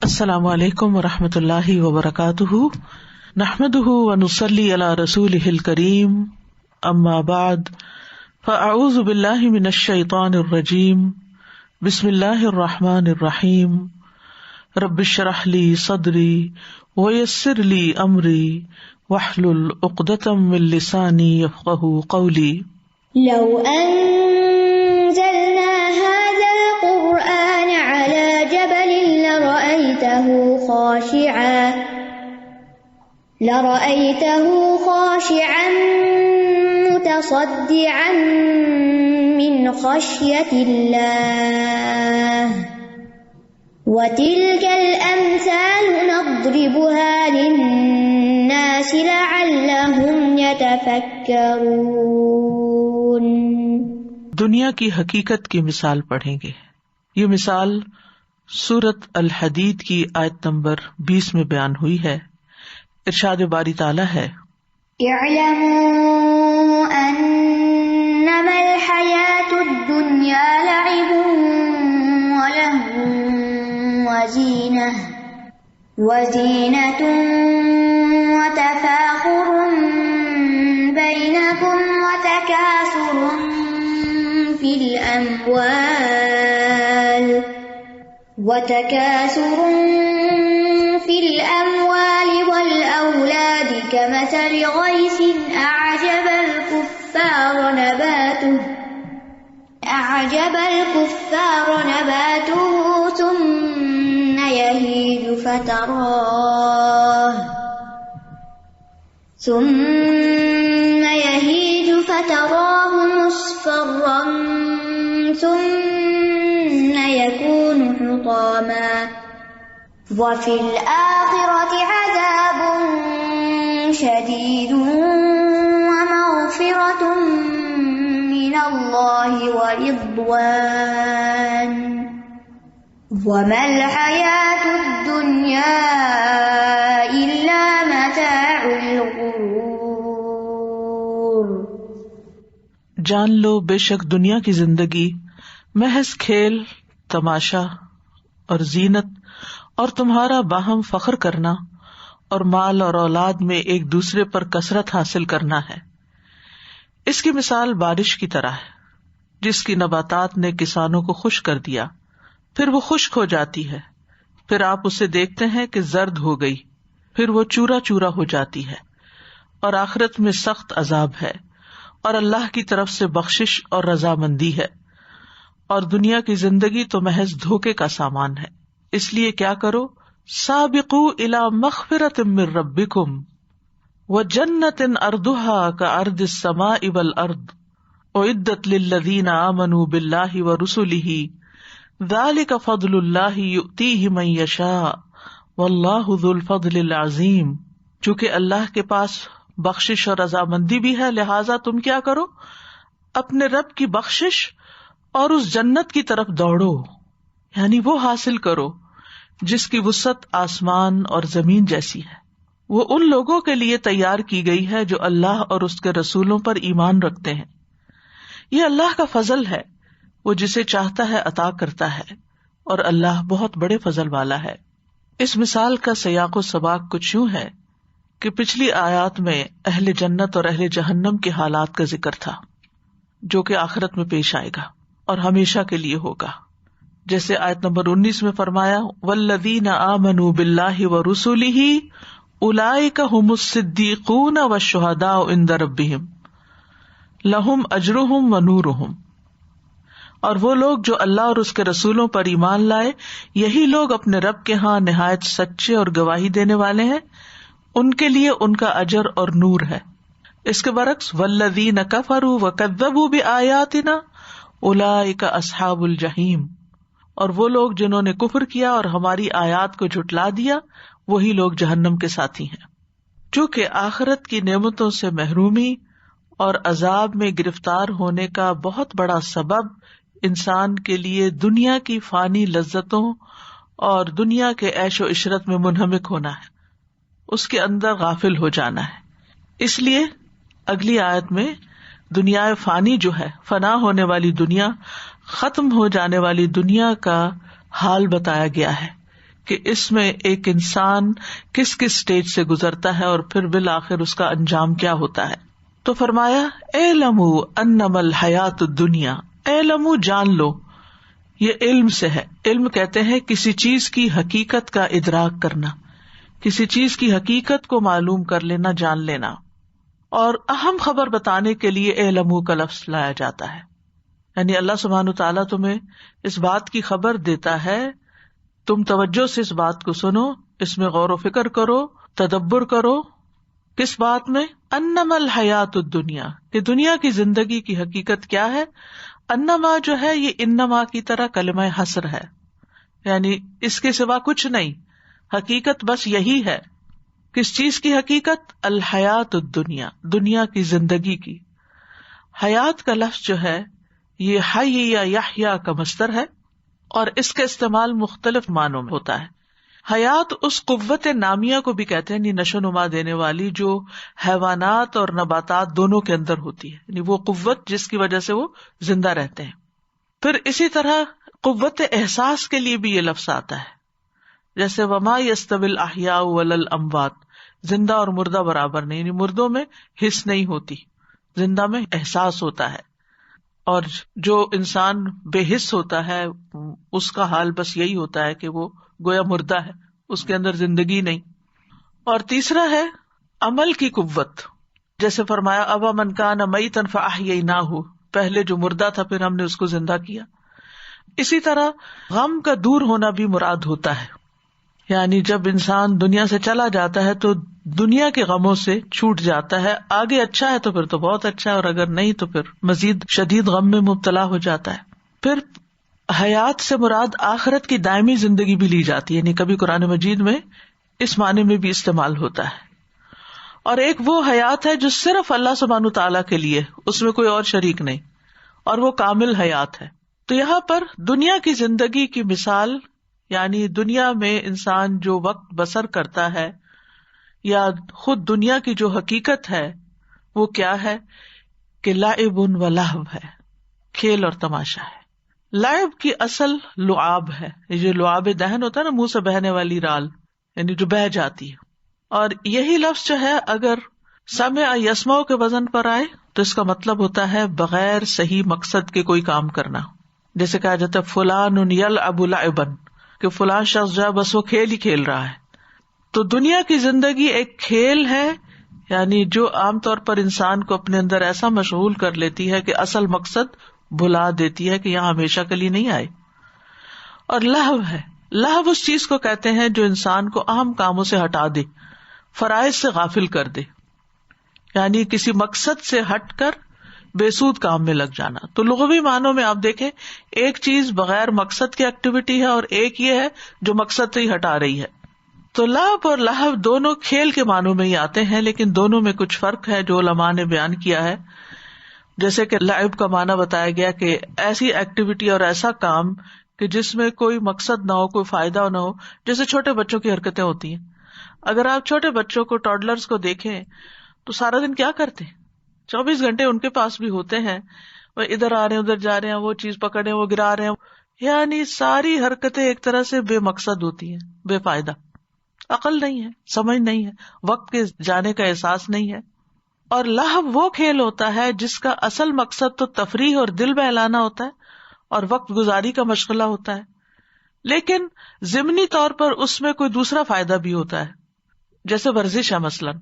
السلام علیکم ورحمۃ اللہ وبرکاتہ، نحمده ونصلی علی رسولہ الکریم، اما بعد فاعوذ باللہ من الشیطان الرجیم، بسم اللہ الرحمن الرحیم، رب اشرح لی صدری ویسر لی امری واحلل عقدۃ من لسانی یفقہوا قولی۔ لو أنزلنا هذا القرآن على جبل لرأيته خاشعا متصدعا من خشية الله وتلك الأمثال نضربها للناس لعلهم يتفكرون۔ دنیا کی حقیقت کی مثال پڑھیں گے۔ یہ مثال سورۃ الحدید کی آیت نمبر 20 میں بیان ہوئی ہے۔ ارشاد باری تعالیٰ ہے، اعلموا انما الحیاة الدنیا لعب ولہو وزینة وتفاخر بینکم وتکاثر فی الأموال والأولاد كمثل غيث أعجب الكفار نباته ثم يهيج فتراه مصفرا ثم يكون حطاما وفي الآخرة عذاب شديد ومغفرة من الله ورضوان وما الحياة الدنيا إلا متاع الغرور۔ جان لو بے شک دنیا کی زندگی محض کھیل، تماشا اور زینت اور تمہارا باہم فخر کرنا اور مال اور اولاد میں ایک دوسرے پر کثرت حاصل کرنا ہے۔ اس کی مثال بارش کی طرح ہے، جس کی نباتات نے کسانوں کو خشک کر دیا، پھر وہ خشک ہو جاتی ہے، پھر آپ اسے دیکھتے ہیں کہ زرد ہو گئی، پھر وہ چورا چورا ہو جاتی ہے، اور آخرت میں سخت عذاب ہے، اور اللہ کی طرف سے بخشش اور رضامندی ہے، اور دنیا کی زندگی تو محض دھوکے کا سامان ہے۔ اس لیے کیا کرو، سابقوا الی مغفرۃ من ربکم وجنۃ ارضھا کارض السماء والارض اعدت للذین آمنوا باللہ ورسلہ ذلک فضل اللہ یؤتیہ من یشاء واللہ ذو الفضل العظیم۔ چونکہ اللہ کے پاس بخشش اور رضامندی بھی ہے، لہٰذا تم کیا کرو، اپنے رب کی بخشش اور اس جنت کی طرف دوڑو، یعنی وہ حاصل کرو جس کی وسعت آسمان اور زمین جیسی ہے۔ وہ ان لوگوں کے لیے تیار کی گئی ہے جو اللہ اور اس کے رسولوں پر ایمان رکھتے ہیں۔ یہ اللہ کا فضل ہے، وہ جسے چاہتا ہے عطا کرتا ہے، اور اللہ بہت بڑے فضل والا ہے۔ اس مثال کا سیاق و سباق کچھ یوں ہے کہ پچھلی آیات میں اہل جنت اور اہل جہنم کے حالات کا ذکر تھا، جو کہ آخرت میں پیش آئے گا اور ہمیشہ کے لیے ہوگا۔ جیسے آیت نمبر 19 میں فرمایا، والذین آمنوا باللہ ورسلہ اولئک ھم الصدیقون والشہداء عند ربہم لہم اجرہم ونورہم۔ اور وہ لوگ جو اللہ اور اس کے رسولوں پر ایمان لائے، یہی لوگ اپنے رب کے ہاں نہایت سچے اور گواہی دینے والے ہیں، ان کے لیے ان کا اجر اور نور ہے۔ اس کے برعکس والذین کفروا وکذبوا بآیاتنا اولئک اصحاب الجحیم، اور وہ لوگ جنہوں نے کفر کیا اور ہماری آیات کو جھٹلا دیا، وہی لوگ جہنم کے ساتھی ہیں۔ چونکہ آخرت کی نعمتوں سے محرومی اور عذاب میں گرفتار ہونے کا بہت بڑا سبب انسان کے لیے دنیا کی فانی لذتوں اور دنیا کے عیش و عشرت میں منہمک ہونا ہے، اس کے اندر غافل ہو جانا ہے۔ اس لیے اگلی آیت میں دنیا فانی جو ہے، فنا ہونے والی دنیا، ختم ہو جانے والی دنیا کا حال بتایا گیا ہے کہ اس میں ایک انسان کس کس سٹیج سے گزرتا ہے اور پھر بالآخر اس کا انجام کیا ہوتا ہے. تو فرمایا اعلموا انما الحیات الدنیا، اعلموا جان لو، یہ علم سے ہے. علم کہتے ہیں کسی چیز کی حقیقت کا ادراک کرنا، کسی چیز کی حقیقت کو معلوم کر لینا، جان لینا. اور اہم خبر بتانے کے لیے اعلموا کا لفظ لایا جاتا ہے، یعنی اللہ سبحانہ تعالیٰ تمہیں اس بات کی خبر دیتا ہے، تم توجہ سے اس بات کو سنو، اس میں غور و فکر کرو، تدبر کرو. کس بات میں؟ انما الحیات الدنیا، کہ دنیا کی زندگی کی حقیقت کیا ہے. انما جو ہے یہ انما کی طرح کلمہ حصر ہے، یعنی اس کے سوا کچھ نہیں، حقیقت بس یہی ہے. کس چیز کی حقیقت؟ الحیات الدنیا، دنیا کی زندگی کی. حیات کا لفظ جو ہے یہ حی یا یحییٰ کا مصدر ہے اور اس کا استعمال مختلف معنوں میں ہوتا ہے. حیات اس قوت نامیہ کو بھی کہتے ہیں، یعنی نشو نما دینے والی، جو حیوانات اور نباتات دونوں کے اندر ہوتی ہے، یعنی وہ قوت جس کی وجہ سے وہ زندہ رہتے ہیں. پھر اسی طرح قوت احساس کے لیے بھی یہ لفظ آتا ہے، جیسے وما یستوی الاحیاء ولا الاموات، زندہ اور مردہ برابر نہیں، یعنی مردوں میں حس نہیں ہوتی، زندہ میں احساس ہوتا ہے. اور جو انسان بے حس ہوتا ہے اس کا حال بس یہی ہوتا ہے کہ وہ گویا مردہ ہے، اس کے اندر زندگی نہیں. اور تیسرا ہے عمل کی قوت، جیسے فرمایا ابا من کان میتا فاحییناہ، پہلے جو مردہ تھا پھر ہم نے اس کو زندہ کیا. اسی طرح غم کا دور ہونا بھی مراد ہوتا ہے، یعنی جب انسان دنیا سے چلا جاتا ہے تو دنیا کے غموں سے چھوٹ جاتا ہے، آگے اچھا ہے تو پھر تو بہت اچھا ہے، اور اگر نہیں تو پھر مزید شدید غم میں مبتلا ہو جاتا ہے. پھر حیات سے مراد آخرت کی دائمی زندگی بھی لی جاتی ہے، یعنی کبھی قرآن مجید میں اس معنی میں بھی استعمال ہوتا ہے. اور ایک وہ حیات ہے جو صرف اللہ سبحانہ تعالیٰ کے لیے، اس میں کوئی اور شریک نہیں، اور وہ کامل حیات ہے. تو یہاں پر دنیا کی زندگی کی مثال، یعنی دنیا میں انسان جو وقت بسر کرتا ہے یا خود دنیا کی جو حقیقت ہے وہ کیا ہے کہ لعب و لہو ہے، کھیل اور تماشا ہے. لعب کی اصل لعاب ہے، یہ جو لعاب دہن ہوتا ہے نا، منہ سے بہنے والی رال، یعنی جو بہہ جاتی ہے. اور یہی لفظ جو ہے اگر سمع یسمع کے وزن پر آئے تو اس کا مطلب ہوتا ہے بغیر صحیح مقصد کے کوئی کام کرنا. جیسے کہا جاتا ہے فلان یلعب لعبا، کہ فلان شخص جو ہے بس وہ کھیل ہی کھیل رہا ہے. تو دنیا کی زندگی ایک کھیل ہے، یعنی جو عام طور پر انسان کو اپنے اندر ایسا مشغول کر لیتی ہے کہ اصل مقصد بھلا دیتی ہے کہ یہاں ہمیشہ کے لیے نہیں آئے. اور لہو ہے، لہو اس چیز کو کہتے ہیں جو انسان کو اہم کاموں سے ہٹا دے، فرائض سے غافل کر دے، یعنی کسی مقصد سے ہٹ کر بے سود کام میں لگ جانا. تو لغوی معنوں میں آپ دیکھیں ایک چیز بغیر مقصد کی ایکٹیویٹی ہے اور ایک یہ ہے جو مقصد سے ہی ہٹا رہی ہے. تو لعب اور لہو دونوں کھیل کے معنوں میں ہی آتے ہیں، لیکن دونوں میں کچھ فرق ہے جو علماء نے بیان کیا ہے. جیسے کہ لعب کا معنی بتایا گیا کہ ایسی ایکٹیویٹی اور ایسا کام کہ جس میں کوئی مقصد نہ ہو، کوئی فائدہ نہ ہو، جیسے چھوٹے بچوں کی حرکتیں ہوتی ہیں. اگر آپ چھوٹے بچوں کو، ٹاڈلرز کو دیکھیں تو سارا دن کیا کرتے ہیں، 24 گھنٹے ان کے پاس بھی ہوتے ہیں، وہ ادھر آ رہے ہیں ادھر جا رہے ہیں، وہ چیز پکڑے وہ گرا رہے ہیں، یعنی ساری حرکتیں ایک طرح سے بے مقصد ہوتی ہیں، بے فائدہ. عقل نہیں ہے، سمجھ نہیں ہے، وقت کے جانے کا احساس نہیں ہے. اور لہو وہ کھیل ہوتا ہے جس کا اصل مقصد تو تفریح اور دل بہلانا ہوتا ہے اور وقت گزاری کا مشغلہ ہوتا ہے، لیکن ضمنی طور پر اس میں کوئی دوسرا فائدہ بھی ہوتا ہے، جیسے ورزش ہے مثلاً،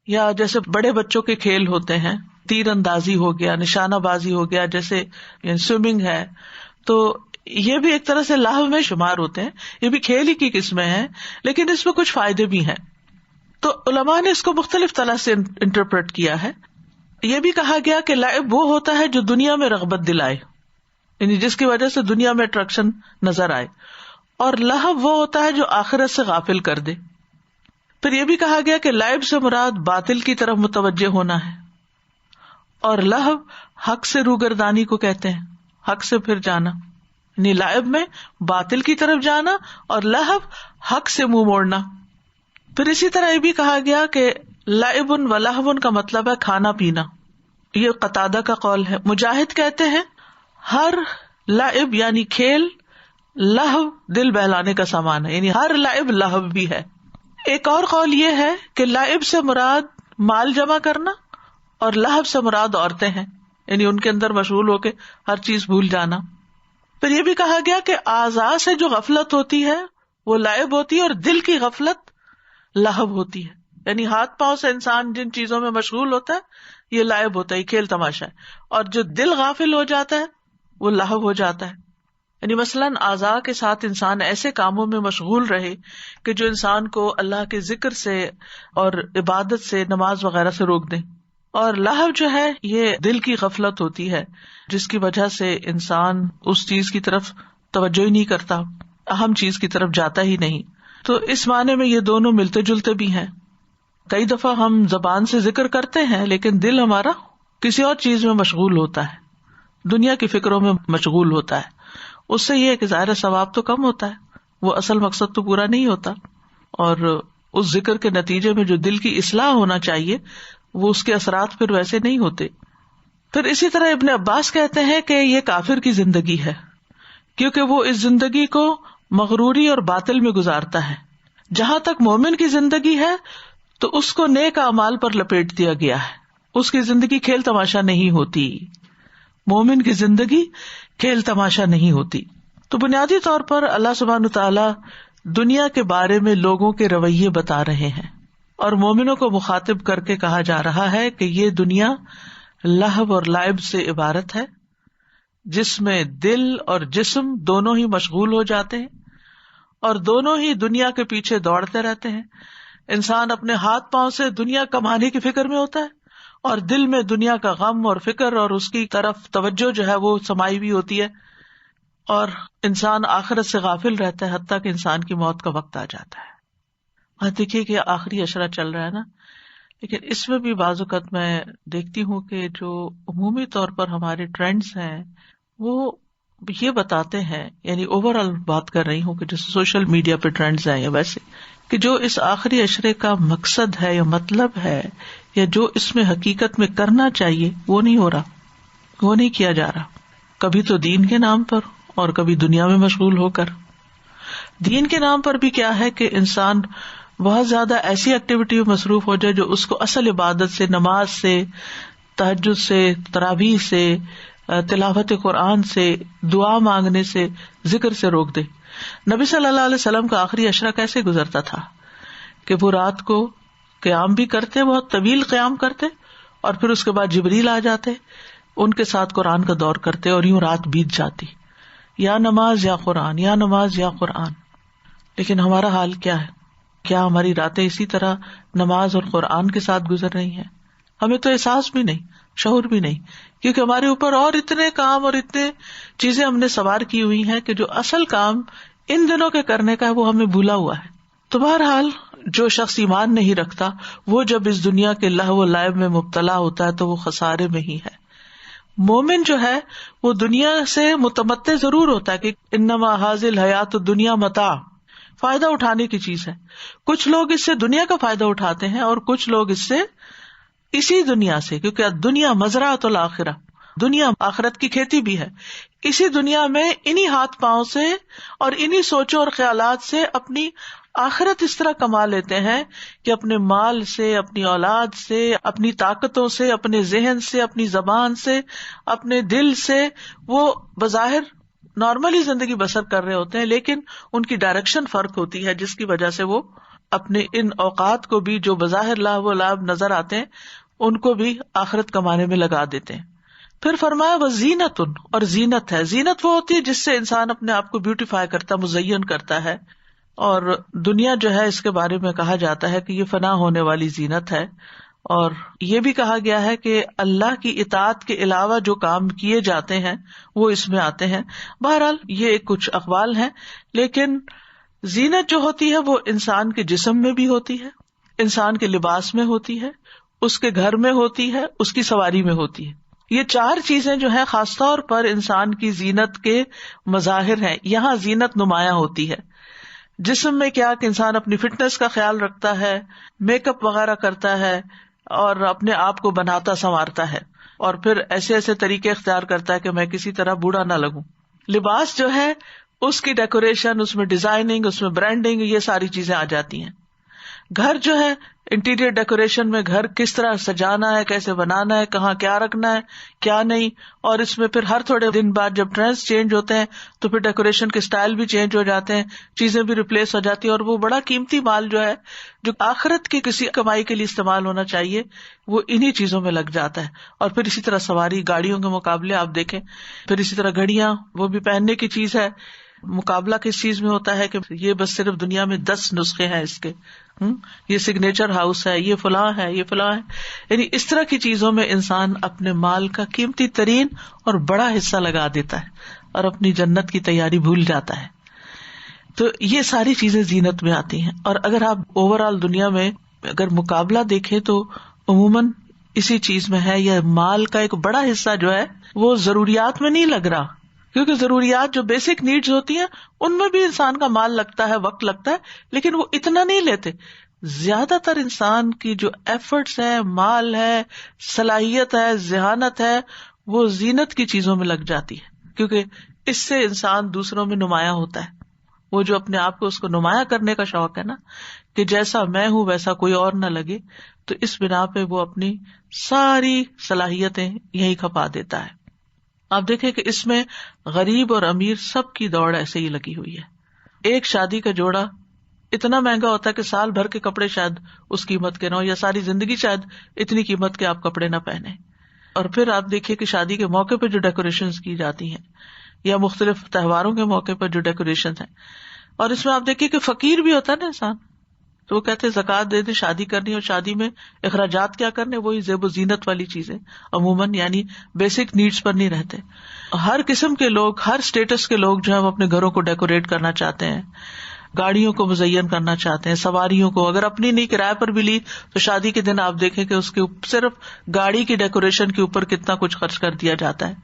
یا جیسے بڑے بچوں کے کھیل ہوتے ہیں، تیر اندازی ہو گیا، نشانہ بازی ہو گیا، جیسے سوئمنگ ہے. تو یہ بھی ایک طرح سے لہو میں شمار ہوتے ہیں، یہ بھی کھیل ہی کی قسمیں ہیں، لیکن اس میں کچھ فائدے بھی ہیں. تو علماء نے اس کو مختلف طرح سے انٹرپریٹ کیا ہے. یہ بھی کہا گیا کہ لعب وہ ہوتا ہے جو دنیا میں رغبت دلائے، یعنی جس کی وجہ سے دنیا میں اٹریکشن نظر آئے، اور لہو وہ ہوتا ہے جو آخرت سے غافل کر دے. پھر یہ بھی کہا گیا کہ لعب سے مراد باطل کی طرف متوجہ ہونا ہے، اور لہو حق سے روگردانی کو کہتے ہیں، حق سے پھر جانا، یعنی لعب میں باطل کی طرف جانا اور لہو حق سے منہ موڑنا. پھر اسی طرح یہ بھی کہا گیا کہ لعب و لہو کا مطلب ہے کھانا پینا. یہ قتادہ کا قول ہے. مجاہد کہتے ہیں ہر لعب یعنی کھیل لہو دل بہلانے کا سامان ہے، یعنی ہر لعب لہو بھی ہے. ایک اور قول یہ ہے کہ لعب سے مراد مال جمع کرنا اور لہو سے مراد عورتیں ہیں، یعنی ان کے اندر مشغول ہو کے ہر چیز بھول جانا. پھر یہ بھی کہا گیا کہ اعضاء سے جو غفلت ہوتی ہے وہ لعب ہوتی ہے اور دل کی غفلت لہو ہوتی ہے. یعنی ہاتھ پاؤں سے انسان جن چیزوں میں مشغول ہوتا ہے یہ لعب ہوتا ہے، کھیل تماشا ہے. اور جو دل غافل ہو جاتا ہے وہ لہو ہو جاتا ہے. یعنی مثلاً اعضاء کے ساتھ انسان ایسے کاموں میں مشغول رہے کہ جو انسان کو اللہ کے ذکر سے اور عبادت سے، نماز وغیرہ سے روک دیں. اور لہو جو ہے یہ دل کی غفلت ہوتی ہے جس کی وجہ سے انسان اس چیز کی طرف توجہ ہی نہیں کرتا، اہم چیز کی طرف جاتا ہی نہیں. تو اس معنی میں یہ دونوں ملتے جلتے بھی ہیں. کئی دفعہ ہم زبان سے ذکر کرتے ہیں لیکن دل ہمارا کسی اور چیز میں مشغول ہوتا ہے، دنیا کی فکروں میں مشغول ہوتا ہے. اس سے یہ ہے کہ ظاہر ثواب تو کم ہوتا ہے، وہ اصل مقصد تو پورا نہیں ہوتا، اور اس ذکر کے نتیجے میں جو دل کی اصلاح ہونا چاہیے وہ اس کے اثرات پھر ویسے نہیں ہوتے. پھر اسی طرح ابن عباس کہتے ہیں کہ یہ کافر کی زندگی ہے، کیونکہ وہ اس زندگی کو مغروری اور باطل میں گزارتا ہے. جہاں تک مومن کی زندگی ہے تو اس کو نیک اعمال پر لپیٹ دیا گیا ہے، اس کی زندگی کھیل تماشا نہیں ہوتی. مومن کی زندگی کھیل تماشا نہیں ہوتی. تو بنیادی طور پر اللہ سبحانہ تعالیٰ دنیا کے بارے میں لوگوں کے رویے بتا رہے ہیں اور مومنوں کو مخاطب کر کے کہا جا رہا ہے کہ یہ دنیا لہو اور لعب سے عبارت ہے جس میں دل اور جسم دونوں ہی مشغول ہو جاتے ہیں اور دونوں ہی دنیا کے پیچھے دوڑتے رہتے ہیں. انسان اپنے ہاتھ پاؤں سے دنیا کمانے کی فکر میں ہوتا ہے اور دل میں دنیا کا غم اور فکر اور اس کی طرف توجہ جو ہے وہ سمائی ہوئی ہوتی ہے، اور انسان آخرت سے غافل رہتا ہے حتیٰ کہ انسان کی موت کا وقت آ جاتا ہے. دیکھیے کہ آخری عشرہ چل رہا ہے نا، لیکن اس میں بھی بعض اوقات میں دیکھتی ہوں کہ جو عمومی طور پر ہمارے ٹرینڈز ہیں وہ یہ بتاتے ہیں، یعنی اوور آل بات کر رہی ہوں کہ جیسے سوشل میڈیا پہ ٹرینڈز ہیں یا ویسے، کہ جو اس آخری عشرے کا مقصد ہے یا مطلب ہے یا جو اس میں حقیقت میں کرنا چاہیے وہ نہیں ہو رہا، وہ نہیں کیا جا رہا. کبھی تو دین کے نام پر اور کبھی دنیا میں مشغول ہو کر. دین کے نام پر بھی کیا ہے کہ انسان بہت زیادہ ایسی ایکٹیویٹی میں مصروف ہو جائے جو اس کو اصل عبادت سے، نماز سے، تہجد سے، تراویح سے، تلاوت قرآن سے، دعا مانگنے سے، ذکر سے روک دے. نبی صلی اللہ علیہ وسلم کا آخری عشرہ کیسے گزرتا تھا کہ وہ رات کو قیام بھی کرتے، بہت طویل قیام کرتے، اور پھر اس کے بعد جبریل آ جاتے، ان کے ساتھ قرآن کا دور کرتے اور یوں رات بیت جاتی، یا نماز یا قرآن، یا نماز یا قرآن. لیکن ہمارا حال کیا ہے؟ کیا ہماری راتیں اسی طرح نماز اور قرآن کے ساتھ گزر رہی ہیں؟ ہمیں تو احساس بھی نہیں، شعور بھی نہیں، کیونکہ ہمارے اوپر اور اتنے کام اور اتنے چیزیں ہم نے سوار کی ہوئی ہیں کہ جو اصل کام ان دنوں کے کرنے کا ہے وہ ہمیں بھولا ہوا ہے. تو بہرحال جو شخص ایمان نہیں رکھتا وہ جب اس دنیا کے لہو و لعب میں مبتلا ہوتا ہے تو وہ خسارے میں ہی ہے. مومن جو ہے وہ دنیا سے متمتع ضرور ہوتا ہے کہ انما ھذہ الحیات الدنیا متاع، فائدہ اٹھانے کی چیز ہے. کچھ لوگ اس سے دنیا کا فائدہ اٹھاتے ہیں اور کچھ لوگ اس سے اسی دنیا سے، کیونکہ دنیا مزرعۃ الآخرہ، دنیا آخرت کی کھیتی بھی ہے. اسی دنیا میں انہی ہاتھ پاؤں سے اور انہی سوچوں اور خیالات سے اپنی آخرت اس طرح کما لیتے ہیں کہ اپنے مال سے، اپنی اولاد سے، اپنی طاقتوں سے، اپنے ذہن سے، اپنی زبان سے، اپنے دل سے وہ بظاہر نارملی زندگی بسر کر رہے ہوتے ہیں، لیکن ان کی ڈائریکشن فرق ہوتی ہے جس کی وجہ سے وہ اپنے ان اوقات کو بھی جو بظاہر لہو و لعب نظر آتے ہیں ان کو بھی آخرت کمانے میں لگا دیتے ہیں. پھر فرمایا وزینت، اور زینت ہے. زینت وہ ہوتی ہے جس سے انسان اپنے آپ کو بیوٹیفائی کرتا، مزین کرتا ہے. اور دنیا جو ہے اس کے بارے میں کہا جاتا ہے کہ یہ فنا ہونے والی زینت ہے. اور یہ بھی کہا گیا ہے کہ اللہ کی اطاعت کے علاوہ جو کام کیے جاتے ہیں وہ اس میں آتے ہیں. بہرحال یہ کچھ اقوال ہیں، لیکن زینت جو ہوتی ہے وہ انسان کے جسم میں بھی ہوتی ہے، انسان کے لباس میں ہوتی ہے، اس کے گھر میں ہوتی ہے، اس کی سواری میں ہوتی ہے. یہ چار چیزیں جو ہیں خاص طور پر انسان کی زینت کے مظاہر ہیں. یہاں زینت نمایاں ہوتی ہے. جسم میں کیا کہ انسان اپنی فٹنس کا خیال رکھتا ہے، میک اپ وغیرہ کرتا ہے اور اپنے آپ کو بناتا سنوارتا ہے، اور پھر ایسے ایسے طریقے اختیار کرتا ہے کہ میں کسی طرح بوڑھا نہ لگوں. لباس جو ہے اس کی ڈیکوریشن، اس میں ڈیزائننگ، اس میں برانڈنگ، یہ ساری چیزیں آ جاتی ہیں. گھر جو ہے انٹیریئر ڈیکوریشن میں گھر کس طرح سجانا ہے، کیسے بنانا ہے، کہاں کیا رکھنا ہے کیا نہیں، اور اس میں پھر ہر تھوڑے دن بعد جب ٹرینڈز چینج ہوتے ہیں تو پھر ڈیکوریشن کے سٹائل بھی چینج ہو جاتے ہیں، چیزیں بھی ریپلیس ہو جاتی ہیں، اور وہ بڑا قیمتی مال جو ہے جو آخرت کی کسی کمائی کے لیے استعمال ہونا چاہیے وہ انہی چیزوں میں لگ جاتا ہے. اور پھر اسی طرح سواری، گاڑیوں کے مقابلے آپ دیکھیں، پھر اسی طرح گھڑیاں، وہ بھی پہننے کی چیز ہے. مقابلہ کس چیز میں ہوتا ہے کہ یہ بس صرف دنیا میں 10 نسخے ہیں اس کے، یہ سگنیچر ہاؤس ہے، یہ فلاں ہے، یہ فلاں ہے. یعنی اس طرح کی چیزوں میں انسان اپنے مال کا قیمتی ترین اور بڑا حصہ لگا دیتا ہے اور اپنی جنت کی تیاری بھول جاتا ہے. تو یہ ساری چیزیں زینت میں آتی ہیں. اور اگر آپ اوور آل دنیا میں اگر مقابلہ دیکھیں تو عموماً اسی چیز میں ہے. یہ مال کا ایک بڑا حصہ جو ہے وہ ضروریات میں نہیں لگ رہا، کیونکہ ضروریات جو بیسک نیڈز ہوتی ہیں ان میں بھی انسان کا مال لگتا ہے، وقت لگتا ہے، لیکن وہ اتنا نہیں لیتے. زیادہ تر انسان کی جو ایفرٹس ہے، مال ہے، صلاحیت ہے، ذہانت ہے، وہ زینت کی چیزوں میں لگ جاتی ہے، کیونکہ اس سے انسان دوسروں میں نمایاں ہوتا ہے. وہ جو اپنے آپ کو اس کو نمایاں کرنے کا شوق ہے نا، کہ جیسا میں ہوں ویسا کوئی اور نہ لگے، تو اس بنا پہ وہ اپنی ساری صلاحیتیں یہی کھپا دیتا ہے. آپ دیکھیں کہ اس میں غریب اور امیر سب کی دوڑ ایسے ہی لگی ہوئی ہے. ایک شادی کا جوڑا اتنا مہنگا ہوتا ہے کہ سال بھر کے کپڑے شاید اس قیمت کے نہ ہو، یا ساری زندگی شاید اتنی قیمت کے آپ کپڑے نہ پہنے. اور پھر آپ دیکھیے کہ شادی کے موقع پہ جو ڈیکوریشنز کی جاتی ہیں یا مختلف تہواروں کے موقع پر جو ڈیکوریشن ہیں، اور اس میں آپ دیکھیے کہ فقیر بھی ہوتا ہے نا انسان، تو وہ کہتے ہیں زکوٰۃ دے دیں، شادی کرنی اور شادی میں اخراجات کیا کرنے، وہی زیب و زینت والی چیزیں عموماً، یعنی بیسک نیڈس پر نہیں رہتے. ہر قسم کے لوگ، ہر اسٹیٹس کے لوگ جو ہے وہ اپنے گھروں کو ڈیکوریٹ کرنا چاہتے ہیں، گاڑیوں کو مزین کرنا چاہتے ہیں، سواریوں کو اگر اپنی نہیں کرایہ پر بھی لی تو شادی کے دن آپ دیکھیں کہ اس کے صرف گاڑی کی ڈیکوریشن کے اوپر کتنا کچھ خرچ کر دیا جاتا ہے.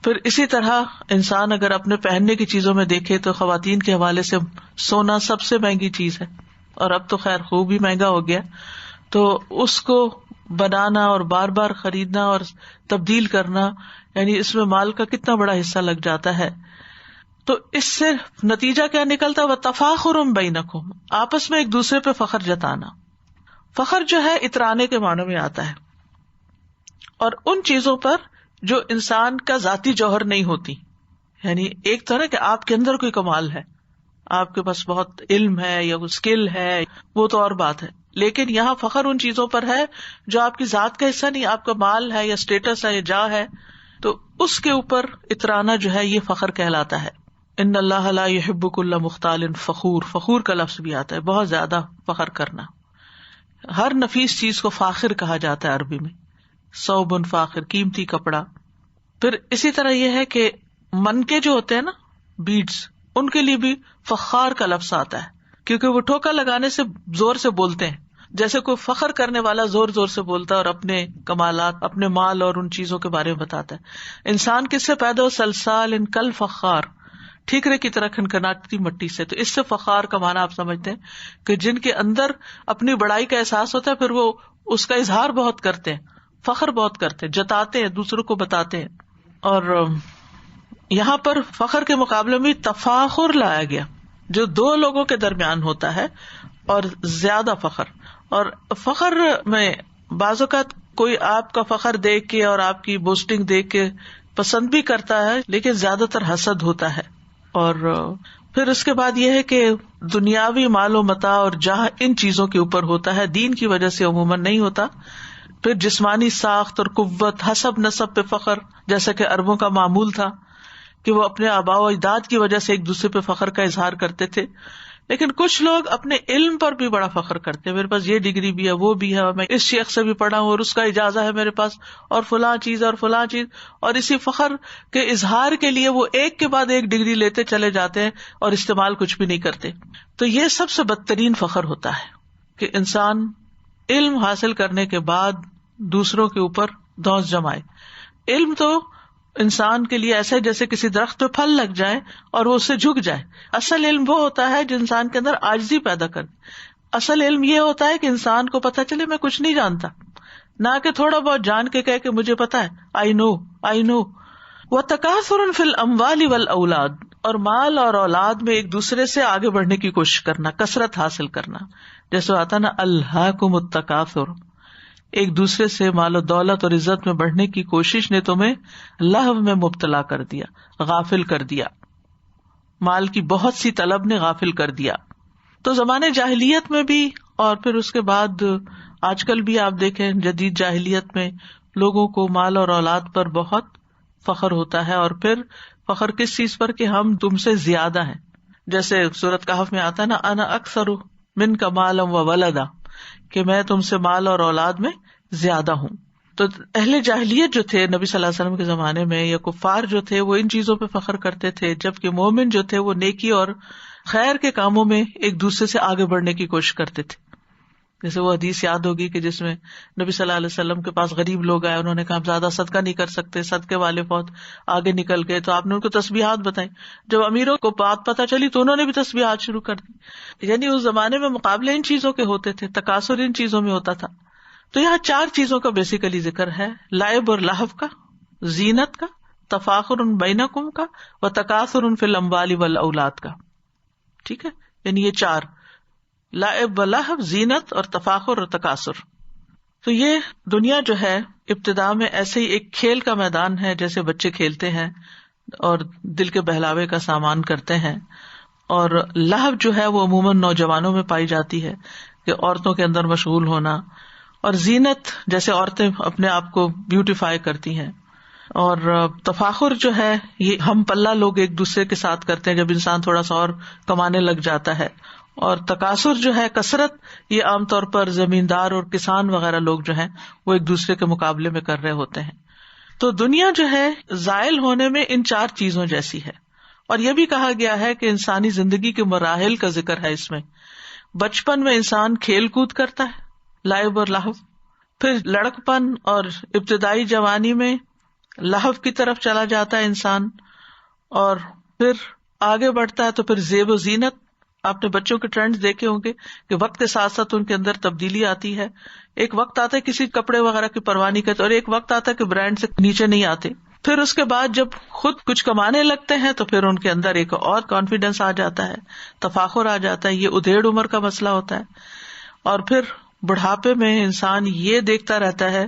پھر اسی طرح انسان اگر اپنے پہننے کی چیزوں میں دیکھے تو خواتین کے حوالے سے سونا سب سے مہنگی چیز ہے، اور اب تو خیر خوب ہی مہنگا ہو گیا، تو اس کو بنانا اور بار بار خریدنا اور تبدیل کرنا، یعنی اس میں مال کا کتنا بڑا حصہ لگ جاتا ہے. تو اس سے نتیجہ کیا نکلتا ہے؟ وَتَفَاخُرٌ بَيْنَكُمْ، آپس میں ایک دوسرے پہ فخر جتانا. فخر جو ہے اترانے کے معنوں میں آتا ہے، اور ان چیزوں پر جو انسان کا ذاتی جوہر نہیں ہوتی. یعنی ایک طرح کہ آپ کے اندر کوئی کمال ہے، آپ کے پاس بہت علم ہے یا اسکل ہے، وہ تو اور بات ہے، لیکن یہاں فخر ان چیزوں پر ہے جو آپ کی ذات کا حصہ نہیں، آپ کا مال ہے یا اسٹیٹس ہے یا جاہ ہے، تو اس کے اوپر اترانا جو ہے یہ فخر کہلاتا ہے. ان اللہ لا يحب كل مختال فخور، فخور کا لفظ بھی آتا ہے، بہت زیادہ فخر کرنا. ہر نفیس چیز کو فاخر کہا جاتا ہے عربی میں، ثوب فاخر، قیمتی کپڑا. پھر اسی طرح یہ ہے کہ منکے جو ہوتے ہیں نا، بیڈز، ان کے لیے بھی فخار کا لفظ آتا ہے، کیونکہ وہ ٹھوکا لگانے سے زور سے بولتے ہیں، جیسے کوئی فخر کرنے والا زور زور سے بولتا ہے اور اپنے کمالات، اپنے مال اور ان چیزوں کے بارے میں بتاتا ہے. انسان کس سے پیدا ہو؟ سلسال ان کل فخار، ٹھیکرے کی طرح کھنکھناتی مٹی سے. تو اس سے فخار کا معنی آپ سمجھتے ہیں کہ جن کے اندر اپنی بڑائی کا احساس ہوتا ہے، پھر وہ اس کا اظہار بہت کرتے ہیں، فخر بہت کرتے ہیں، جتاتے ہیں، دوسروں کو بتاتے ہیں. اور یہاں پر فخر کے مقابلے میں تفاخر لایا گیا جو دو لوگوں کے درمیان ہوتا ہے، اور زیادہ فخر. اور فخر میں بعض اوقات کوئی آپ کا فخر دیکھ کے اور آپ کی بوسٹنگ دیکھ کے پسند بھی کرتا ہے، لیکن زیادہ تر حسد ہوتا ہے. اور پھر اس کے بعد یہ ہے کہ دنیاوی مال و متاع اور جاہ ان چیزوں کے اوپر ہوتا ہے، دین کی وجہ سے عموماً نہیں ہوتا. پھر جسمانی ساخت اور قوت، حسب نسب پہ فخر، جیسا کہ عربوں کا معمول تھا کہ وہ اپنے آباء و اجداد کی وجہ سے ایک دوسرے پہ فخر کا اظہار کرتے تھے. لیکن کچھ لوگ اپنے علم پر بھی بڑا فخر کرتے ہیں، میرے پاس یہ ڈگری بھی ہے، وہ بھی ہے، میں اس شیخ سے بھی پڑھا ہوں اور اس کا اجازہ ہے میرے پاس، اور فلاں چیز اور فلاں چیز. اور اسی فخر کے اظہار کے لیے وہ ایک کے بعد ایک ڈگری لیتے چلے جاتے ہیں اور استعمال کچھ بھی نہیں کرتے. تو یہ سب سے بدترین فخر ہوتا ہے کہ انسان علم حاصل کرنے کے بعد دوسروں کے اوپر دھونس جمائے. علم تو انسان کے لیے ایسا ہے جیسے کسی درخت پہ پھل لگ جائے اور وہ اس سے جھک جائے. اصل علم وہ ہوتا ہے جو انسان کے اندر عاجزی پیدا کرے. اصل علم یہ ہوتا ہے کہ انسان کو پتہ چلے میں کچھ نہیں جانتا، نہ کہ تھوڑا بہت جان کے کہے کہ مجھے پتا ہے، آئی نو. وتکاثر فی الاموال والاولاد، اور مال اور اولاد میں ایک دوسرے سے آگے بڑھنے کی کوشش کرنا، کثرت حاصل کرنا. جیسے آتا نا الہاکم التکاثر، ایک دوسرے سے مال و دولت اور عزت میں بڑھنے کی کوشش نے تمہیں لہو میں مبتلا کر دیا، غافل کر دیا. مال کی بہت سی طلب نے غافل کر دیا. تو زمانے جاہلیت میں بھی اور پھر اس کے بعد آج کل بھی آپ دیکھیں جدید جاہلیت میں لوگوں کو مال اور اولاد پر بہت فخر ہوتا ہے، اور پھر فخر کس چیز پر کہ ہم تم سے زیادہ ہیں. جیسے سورۃ کہف میں آتا ہے نا انا اکثر منک مالا و ولدا، کہ میں تم سے مال اور اولاد میں زیادہ ہوں. تو اہل جاہلیت جو تھے نبی صلی اللہ علیہ وسلم کے زمانے میں، یا کفار جو تھے، وہ ان چیزوں پہ فخر کرتے تھے، جبکہ مومن جو تھے وہ نیکی اور خیر کے کاموں میں ایک دوسرے سے آگے بڑھنے کی کوشش کرتے تھے. جیسے وہ حدیث یاد ہوگی کہ جس میں نبی صلی اللہ علیہ وسلم کے پاس غریب لوگ آئے، انہوں نے کہا ہم زیادہ صدقہ نہیں کر سکتے، صدقے والے بہت آگے نکل گئے، تو آپ نے ان کو تسبیحات بتائیں. جب امیروں کو بات پتہ چلی تو انہوں نے بھی تسبیحات شروع کر دی. یعنی اس زمانے میں مقابلے ان چیزوں کے ہوتے تھے، تکاثر ان چیزوں میں ہوتا تھا. تو یہاں 4 چیزوں کا بیسیکلی ذکر ہے، لعب اور لہو کا، زینت کا، تفاخر بینکم کا، و تکاثر فی الاموال والاولاد کا. ٹھیک ہے، یعنی یہ 4، لعب و لہو، زینت اور تفاخر اور تکاثر. تو یہ دنیا جو ہے ابتدا میں ایسے ہی ایک کھیل کا میدان ہے، جیسے بچے کھیلتے ہیں اور دل کے بہلاوے کا سامان کرتے ہیں. اور لہو جو ہے وہ عموماً نوجوانوں میں پائی جاتی ہے کہ عورتوں کے اندر مشغول ہونا، اور زینت جیسے عورتیں اپنے آپ کو بیوٹیفائی کرتی ہیں. اور تفاخر جو ہے یہ ہم پلہ لوگ ایک دوسرے کے ساتھ کرتے ہیں جب انسان تھوڑا سا اور کمانے لگ جاتا ہے. اور تکاثر جو ہے کثرت، یہ عام طور پر زمیندار اور کسان وغیرہ لوگ جو ہیں وہ ایک دوسرے کے مقابلے میں کر رہے ہوتے ہیں. تو دنیا جو ہے زائل ہونے میں ان 4 چیزوں جیسی ہے. اور یہ بھی کہا گیا ہے کہ انسانی زندگی کے مراحل کا ذکر ہے اس میں. بچپن میں انسان کھیل کود کرتا ہے، لعب اور لہو، پھر لڑکپن اور ابتدائی جوانی میں لہو کی طرف چلا جاتا ہے انسان، اور پھر آگے بڑھتا ہے تو پھر زیب و زینت. آپ نے بچوں کے ٹرینڈز دیکھے ہوں گے کہ وقت کے ساتھ ساتھ ان کے اندر تبدیلی آتی ہے. ایک وقت آتا ہے کسی کپڑے وغیرہ کی پرواہ نہیں کرتے، اور ایک وقت آتا ہے کہ برانڈ سے نیچے نہیں آتے. پھر اس کے بعد جب خود کچھ کمانے لگتے ہیں تو پھر ان کے اندر ایک اور کانفیڈینس آ جاتا ہے، تفاخر آ جاتا ہے. یہ ادھیڑ عمر کا مسئلہ ہوتا ہے. اور پھر بڑھاپے میں انسان یہ دیکھتا رہتا ہے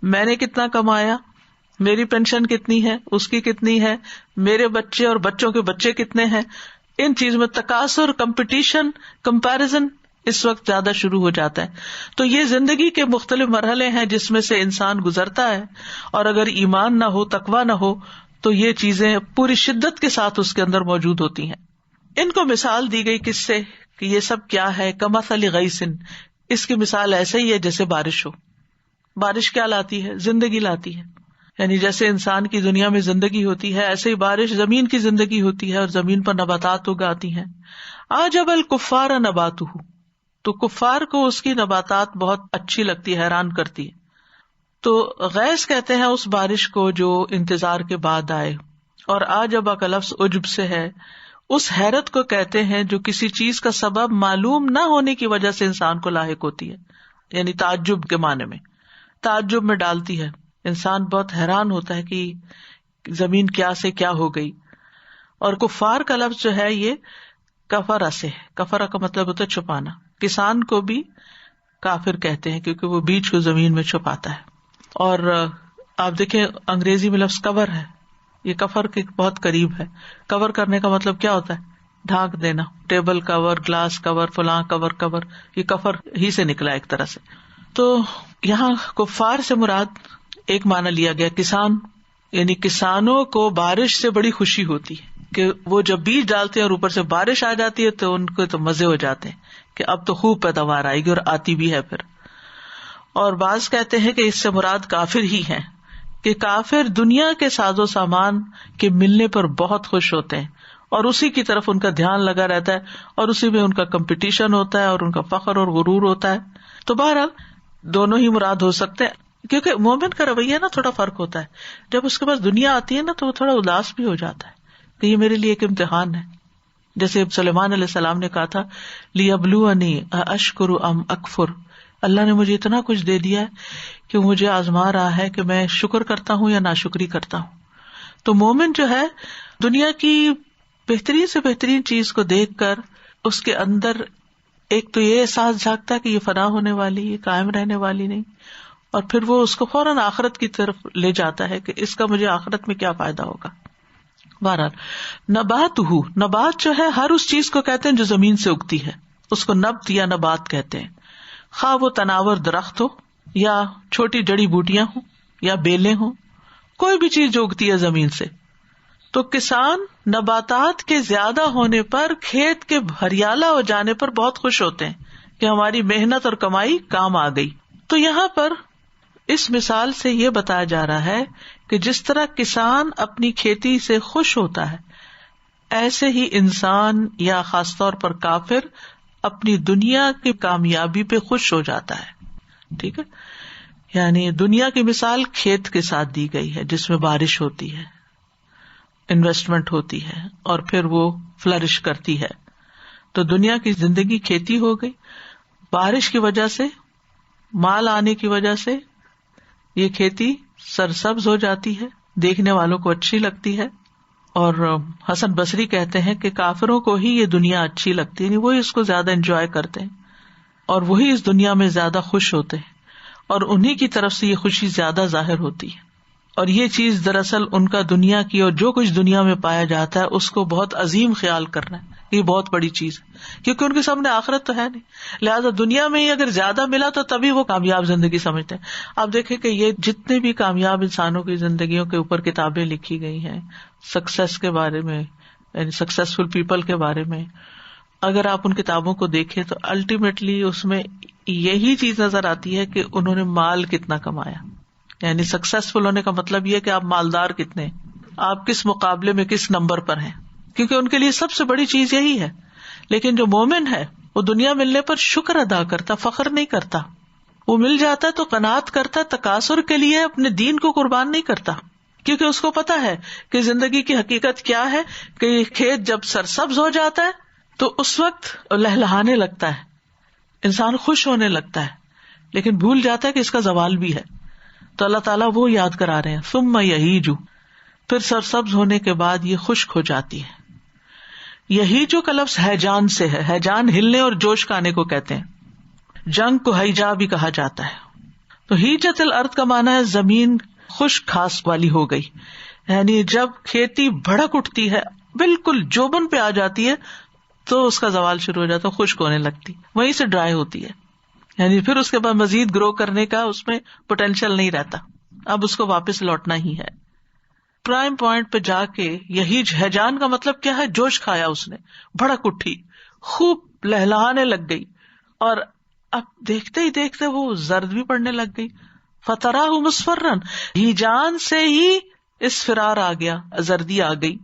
میں نے کتنا کمایا، میری پینشن کتنی ہے، اس کی کتنی ہے، میرے بچے اور بچوں کے بچے کتنے ہیں. ان چیز میں تکاثر، کمپٹیشن، کمپیرزن اس وقت زیادہ شروع ہو جاتا ہے. تو یہ زندگی کے مختلف مرحلے ہیں جس میں سے انسان گزرتا ہے، اور اگر ایمان نہ ہو، تقویٰ نہ ہو، تو یہ چیزیں پوری شدت کے ساتھ اس کے اندر موجود ہوتی ہیں. ان کو مثال دی گئی کس سے کہ یہ سب کیا ہے، کمثل غیث، اس کی مثال ایسے ہی ہے جیسے بارش ہو. بارش کیا لاتی ہے؟ زندگی لاتی ہے. یعنی جیسے انسان کی دنیا میں زندگی ہوتی ہے، ایسے ہی بارش زمین کی زندگی ہوتی ہے، اور زمین پر نباتات اگاتی ہیں. عجب الکفار نباتہ، تو کفار کو اس کی نباتات بہت اچھی لگتی ہے، حیران کرتی ہے. تو غیث کہتے ہیں اس بارش کو جو انتظار کے بعد آئے، اور عجب کا لفظ عجب سے ہے. اس حیرت کو کہتے ہیں جو کسی چیز کا سبب معلوم نہ ہونے کی وجہ سے انسان کو لاحق ہوتی ہے، یعنی تعجب کے معنی میں، تعجب میں ڈالتی ہے. انسان بہت حیران ہوتا ہے کہ زمین کیا سے کیا ہو گئی. اور کفار کا لفظ جو ہے یہ کفرہ سے ہے. کفرہ کا مطلب ہوتا ہے چھپانا. کسان کو بھی کافر کہتے ہیں کیونکہ وہ بیج کو زمین میں چھپاتا ہے. اور آپ دیکھیں انگریزی میں لفظ کور ہے، یہ کفر کے بہت قریب ہے. کور کرنے کا مطلب کیا ہوتا ہے؟ ڈھانک دینا. ٹیبل کور، گلاس کور، فلاں کور، یہ کفر ہی سے نکلا ایک طرح سے. تو یہاں کفار سے مراد ایک معنی لیا گیا کسان، یعنی کسانوں کو بارش سے بڑی خوشی ہوتی ہے کہ وہ جب بیج ڈالتے ہیں اور اوپر سے بارش آ جاتی ہے تو ان کو تو مزے ہو جاتے ہیں کہ اب تو خوب پیداوار آئے گی، اور آتی بھی ہے پھر. اور بعض کہتے ہیں کہ اس سے مراد کافر ہی ہیں کہ کافر دنیا کے ساز و سامان کے ملنے پر بہت خوش ہوتے ہیں، اور اسی کی طرف ان کا دھیان لگا رہتا ہے، اور اسی میں ان کا کمپٹیشن ہوتا ہے اور ان کا فخر اور غرور ہوتا ہے. تو بہرحال دونوں ہی مراد ہو سکتے ہیں، کیونکہ مومن کا رویہ نا تھوڑا فرق ہوتا ہے. جب اس کے پاس دنیا آتی ہے نا تو وہ تھوڑا اداس بھی ہو جاتا ہے کہ یہ میرے لیے ایک امتحان ہے. جیسے سلیمان علیہ السلام نے کہا تھا لیبلونی اشکر ام اکفر، اللہ نے مجھے اتنا کچھ دے دیا ہے کہ مجھے آزما رہا ہے کہ میں شکر کرتا ہوں یا ناشکری کرتا ہوں. تو مومن جو ہے دنیا کی بہترین سے بہترین چیز کو دیکھ کر اس کے اندر ایک تو یہ احساس جھاگتا ہے کہ یہ فنا ہونے والی، یہ قائم رہنے والی نہیں، اور پھر وہ اس کو فوراً آخرت کی طرف لے جاتا ہے کہ اس کا مجھے آخرت میں کیا فائدہ ہوگا. بہرحال نبات جو ہے ہر اس چیز کو کہتے ہیں جو زمین سے اگتی ہے، اس کو نبت یا نبات کہتے ہیں، خواہ وہ تناور درخت ہو یا چھوٹی جڑی بوٹیاں ہوں یا بیلیں ہوں، کوئی بھی چیز جو اگتی ہے زمین سے. تو کسان نباتات کے زیادہ ہونے پر، کھیت کے ہریالہ ہو جانے پر بہت خوش ہوتے ہیں کہ ہماری محنت اور کمائی کام آ گئی. تو یہاں پر اس مثال سے یہ بتایا جا رہا ہے کہ جس طرح کسان اپنی کھیتی سے خوش ہوتا ہے، ایسے ہی انسان یا خاص طور پر کافر اپنی دنیا کی کامیابی پہ خوش ہو جاتا ہے. ٹھیک ہے، یعنی دنیا کی مثال کھیت کے ساتھ دی گئی ہے جس میں بارش ہوتی ہے، انویسٹمنٹ ہوتی ہے اور پھر وہ فلرش کرتی ہے. تو دنیا کی زندگی کھیتی ہو گئی، بارش کی وجہ سے، مال آنے کی وجہ سے یہ کھیتی سرسبز ہو جاتی ہے، دیکھنے والوں کو اچھی لگتی ہے. اور حسن بصری کہتے ہیں کہ کافروں کو ہی یہ دنیا اچھی لگتی ہے، وہی اس کو زیادہ انجوائے کرتے ہیں اور وہی اس دنیا میں زیادہ خوش ہوتے ہیں، اور انہی کی طرف سے یہ خوشی زیادہ ظاہر ہوتی ہے. اور یہ چیز دراصل ان کا دنیا کی اور جو کچھ دنیا میں پایا جاتا ہے اس کو بہت عظیم خیال کرنا ہے، یہ بہت بڑی چیز ہے، کیونکہ ان کے سامنے آخرت تو ہے نہیں. لہٰذا دنیا میں ہی اگر زیادہ ملا تو تبھی وہ کامیاب زندگی سمجھتے ہیں. آپ دیکھیں کہ یہ جتنے بھی کامیاب انسانوں کی زندگیوں کے اوپر کتابیں لکھی گئی ہیں سکسیس کے بارے میں، یعنی سکسیسفل پیپل کے بارے میں، اگر آپ ان کتابوں کو دیکھیں تو الٹیمیٹلی اس میں یہی چیز نظر آتی ہے کہ انہوں نے مال کتنا کمایا. یعنی سکسیسفل ہونے کا مطلب یہ کہ آپ مالدار کتنے ہیں، آپ کس مقابلے میں کس نمبر پر ہیں، کیونکہ ان کے لیے سب سے بڑی چیز یہی ہے. لیکن جو مومن ہے وہ دنیا ملنے پر شکر ادا کرتا، فخر نہیں کرتا. وہ مل جاتا ہے تو قناعت کرتا، تکاثر کے لیے اپنے دین کو قربان نہیں کرتا، کیونکہ اس کو پتا ہے کہ زندگی کی حقیقت کیا ہے، کہ یہ کھیت جب سرسبز ہو جاتا ہے تو اس وقت لہلہانے لگتا ہے، انسان خوش ہونے لگتا ہے، لیکن بھول جاتا ہے کہ اس کا زوال بھی ہے. تو اللہ تعالیٰ وہ یاد کرا رہے ہیں ثم یہیج، پھر سرسبز ہونے کے بعد یہ خشک ہو جاتی ہے. یہیج کا لفظ ہیجان سے ہے، ہیجان ہلنے اور جوش کا آنے کو کہتے ہیں. جنگ کو ہیجا بھی کہا جاتا ہے. تو ہیجت الارض کا معنی ہے زمین خشک گھاس والی ہو گئی، یعنی جب کھیتی بھڑک اٹھتی ہے، بالکل جوبن پہ آ جاتی ہے تو اس کا زوال شروع ہو جاتا ہے، خشک ہونے لگتی، وہیں سے ڈرائی ہوتی ہے. یعنی پھر اس کے بعد مزید گرو کرنے کا اس میں پوٹینشیل نہیں رہتا، اب اس کو واپس لوٹنا ہی ہے. پرائم پوائنٹ پہ جا کے یہی ہیجان کا مطلب کیا ہے، جوش کھایا اس نے، بھڑک اٹھی، خوب لہلہانے لگ گئی، اور اب دیکھتے ہی دیکھتے وہ زرد بھی پڑنے لگ گئی. فتراہ مصفرا، ہیجان سے ہی اصفرار آ گیا، زردی آ گئی،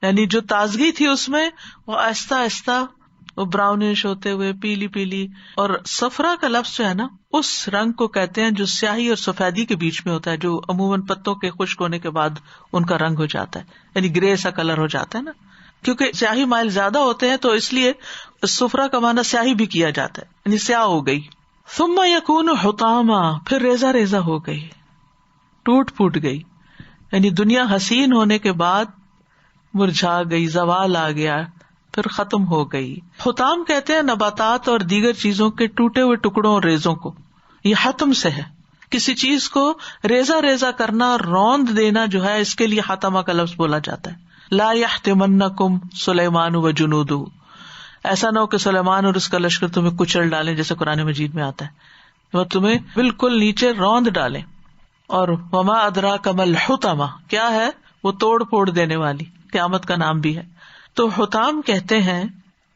یعنی جو تازگی تھی اس میں وہ آہستہ آہستہ وہ براؤنش ہوتے ہوئے پیلی پیلی. اور صفرا کا لفظ جو ہے نا، اس رنگ کو کہتے ہیں جو سیاہی اور سفیدی کے بیچ میں ہوتا ہے، جو عموماً پتوں کے خشک ہونے کے بعد ان کا رنگ ہو جاتا ہے، یعنی گرے سا کلر ہو جاتا ہے نا، کیونکہ سیاہی مائل زیادہ ہوتے ہیں تو اس لیے صفرا کا معنی سیاہی بھی کیا جاتا ہے، یعنی سیاہ ہو گئی. ثم یکون حطاما، پھر ریزہ ریزہ ہو گئی، ٹوٹ پھوٹ گئی، یعنی دنیا حسین ہونے کے بعد مرجھا گئی، زوال آ گیا، پھر ختم ہو گئی. حطام کہتے ہیں نباتات اور دیگر چیزوں کے ٹوٹے ہوئے ٹکڑوں اور ریزوں کو. یہ حتم سے ہے، کسی چیز کو ریزہ ریزہ کرنا، روند دینا جو ہے، اس کے لیے حتمہ کا لفظ بولا جاتا ہے. لا یحتمنکم سلیمان و جنودہ، ایسا نہ ہو کہ سلیمان اور اس کا لشکر تمہیں کچل ڈالیں، جیسے قرآن مجید میں آتا ہے، وہ تمہیں بالکل نیچے روند ڈالیں. اور وما ادراک ما الحطمہ، کیا ہے وہ؟ توڑ پھوڑ دینے والی، قیامت کا نام بھی ہے. تو حطام کہتے ہیں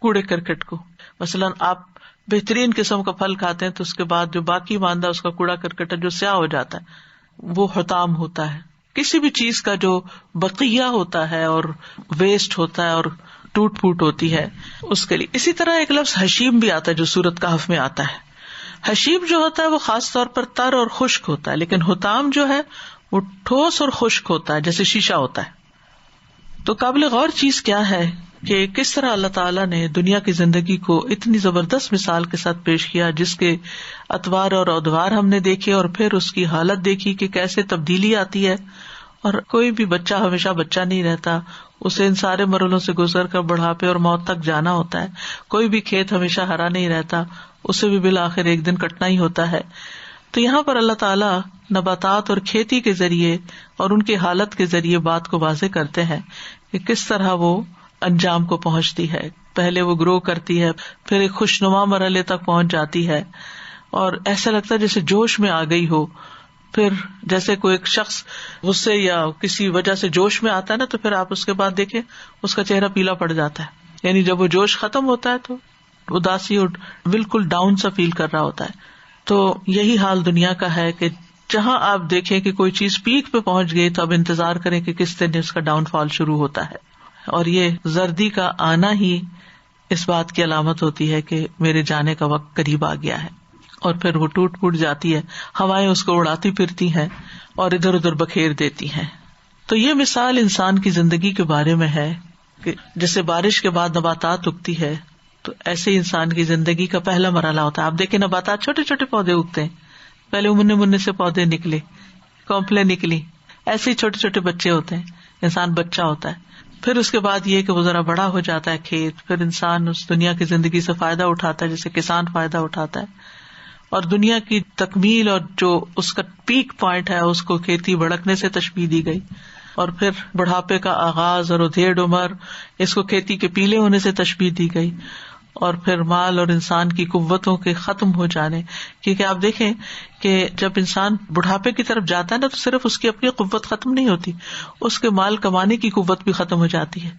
کوڑے کرکٹ کو. مثلاً آپ بہترین قسم کا پھل کھاتے ہیں تو اس کے بعد جو باقی ماندہ اس کا کوڑا کرکٹ ہے جو سیاہ ہو جاتا ہے، وہ حطام ہوتا ہے. کسی بھی چیز کا جو بقیہ ہوتا ہے اور ویسٹ ہوتا ہے اور ٹوٹ پھوٹ ہوتی ہے اس کے لیے. اسی طرح ایک لفظ حشیم بھی آتا ہے جو سورۃ کہف میں آتا ہے. حشیم جو ہوتا ہے وہ خاص طور پر تر اور خشک ہوتا ہے، لیکن حطام جو ہے وہ ٹھوس اور خشک ہوتا ہے، جیسے شیشہ ہوتا ہے. تو قابل غور چیز کیا ہے کہ کس طرح اللہ تعالیٰ نے دنیا کی زندگی کو اتنی زبردست مثال کے ساتھ پیش کیا، جس کے اتوار اور ادوار ہم نے دیکھے، اور پھر اس کی حالت دیکھی کہ کیسے تبدیلی آتی ہے اور کوئی بھی بچہ ہمیشہ بچہ نہیں رہتا، اسے ان سارے مرحلوں سے گزر کر بڑھاپے اور موت تک جانا ہوتا ہے. کوئی بھی کھیت ہمیشہ ہرا نہیں رہتا، اسے بھی بالآخر ایک دن کٹنا ہی ہوتا ہے. تو یہاں پر اللہ تعالیٰ نباتات اور کھیتی کے ذریعے اور ان کی حالت کے ذریعے بات کو واضح کرتے ہیں کہ کس طرح وہ انجام کو پہنچتی ہے. پہلے وہ گرو کرتی ہے، پھر ایک خوشنما مرحلے تک پہنچ جاتی ہے اور ایسا لگتا ہے جیسے جوش میں آ گئی ہو. پھر جیسے کوئی ایک شخص غصے یا کسی وجہ سے جوش میں آتا ہے نا، تو پھر آپ اس کے بعد دیکھیں اس کا چہرہ پیلا پڑ جاتا ہے. یعنی جب وہ جوش ختم ہوتا ہے تو اداسی اور بالکل ڈاؤن سا فیل کر رہا ہوتا ہے. تو یہی حال دنیا کا ہے کہ جہاں آپ دیکھیں کہ کوئی چیز پیک پہ پہنچ گئی تو اب انتظار کریں کہ کس دن اس کا ڈاؤن فال شروع ہوتا ہے. اور یہ زردی کا آنا ہی اس بات کی علامت ہوتی ہے کہ میرے جانے کا وقت قریب آ گیا ہے. اور پھر وہ ٹوٹ پھوٹ جاتی ہے، ہوائیں اس کو اڑاتی پھرتی ہیں اور ادھر ادھر بکھیر دیتی ہیں. تو یہ مثال انسان کی زندگی کے بارے میں ہے کہ جیسے بارش کے بعد نباتات اگتی ہے، تو ایسے انسان کی زندگی کا پہلا مرحلہ ہوتا ہے. آپ دیکھیں نباتات چھوٹے چھوٹے پودے اگتے ہیں، پہلے منہ سے پودے نکلے، کونپلیں نکلی، ایسے ہی چھوٹے چھوٹے بچے ہوتے ہیں، انسان بچہ ہوتا ہے. پھر اس کے بعد یہ کہ وہ ذرا بڑا ہو جاتا ہے کھیت، پھر انسان اس دنیا کی زندگی سے فائدہ اٹھاتا ہے جیسے کسان فائدہ اٹھاتا ہے. اور دنیا کی تکمیل اور جو اس کا پیک پوائنٹ ہے اس کو کھیتی بڑھکنے سے تشبیہ دی گئی. اور پھر بڑھاپے کا آغاز اور ادھیڑ عمر، اس کو کھیتی کے پیلے ہونے سے تشبیہ دی گئی. اور پھر مال اور انسان کی قوتوں کے ختم ہو جانے، کیونکہ آپ دیکھیں کہ جب انسان بڑھاپے کی طرف جاتا ہے نا تو صرف اس کی اپنی قوت ختم نہیں ہوتی، اس کے مال کمانے کی قوت بھی ختم ہو جاتی ہے.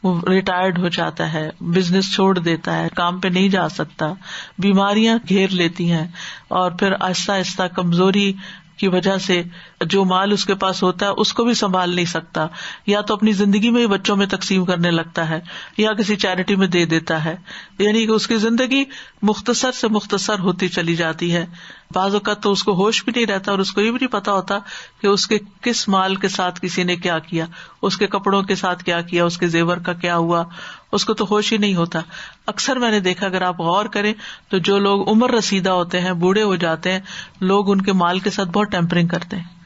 وہ ریٹائرڈ ہو جاتا ہے، بزنس چھوڑ دیتا ہے، کام پہ نہیں جا سکتا، بیماریاں گھیر لیتی ہیں، اور پھر آہستہ آہستہ کمزوری کی وجہ سے جو مال اس کے پاس ہوتا ہے اس کو بھی سنبھال نہیں سکتا، یا تو اپنی زندگی میں ہی بچوں میں تقسیم کرنے لگتا ہے یا کسی چیریٹی میں دے دیتا ہے. یعنی کہ اس کی زندگی مختصر سے مختصر ہوتی چلی جاتی ہے. بعض اوقات تو اس کو ہوش بھی نہیں رہتا اور اس کو یہ بھی نہیں پتا ہوتا کہ اس کے کس مال کے ساتھ کسی نے کیا کیا، اس کے کپڑوں کے ساتھ کیا کیا، اس کے زیور کا کیا ہوا، اس کو تو ہوش ہی نہیں ہوتا. اکثر میں نے دیکھا، اگر آپ غور کریں تو جو لوگ عمر رسیدہ ہوتے ہیں، بوڑھے ہو جاتے ہیں، لوگ ان کے مال کے ساتھ بہت ٹیمپرنگ کرتے ہیں.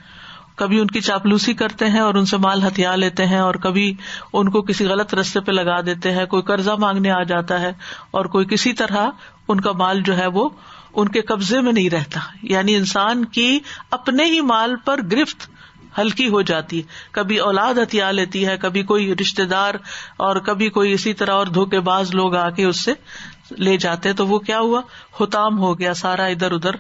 کبھی ان کی چاپلوسی کرتے ہیں اور ان سے مال ہتھیا لیتے ہیں، اور کبھی ان کو کسی غلط رستے پہ لگا دیتے ہیں. کوئی قرضہ مانگنے آ جاتا ہے اور کوئی کسی طرح ان کا مال جو ہے وہ ان کے قبضے میں نہیں رہتا. یعنی انسان کی اپنے ہی مال پر گرفت ہلکی ہو جاتی ہے. کبھی اولاد ہتھیا لیتی ہے، کبھی کوئی رشتے دار، اور کبھی کوئی اسی طرح اور دھوکے باز لوگ آ کے اس سے لے جاتے. تو وہ کیا ہوا، حطام ہو گیا، سارا ادھر ادھر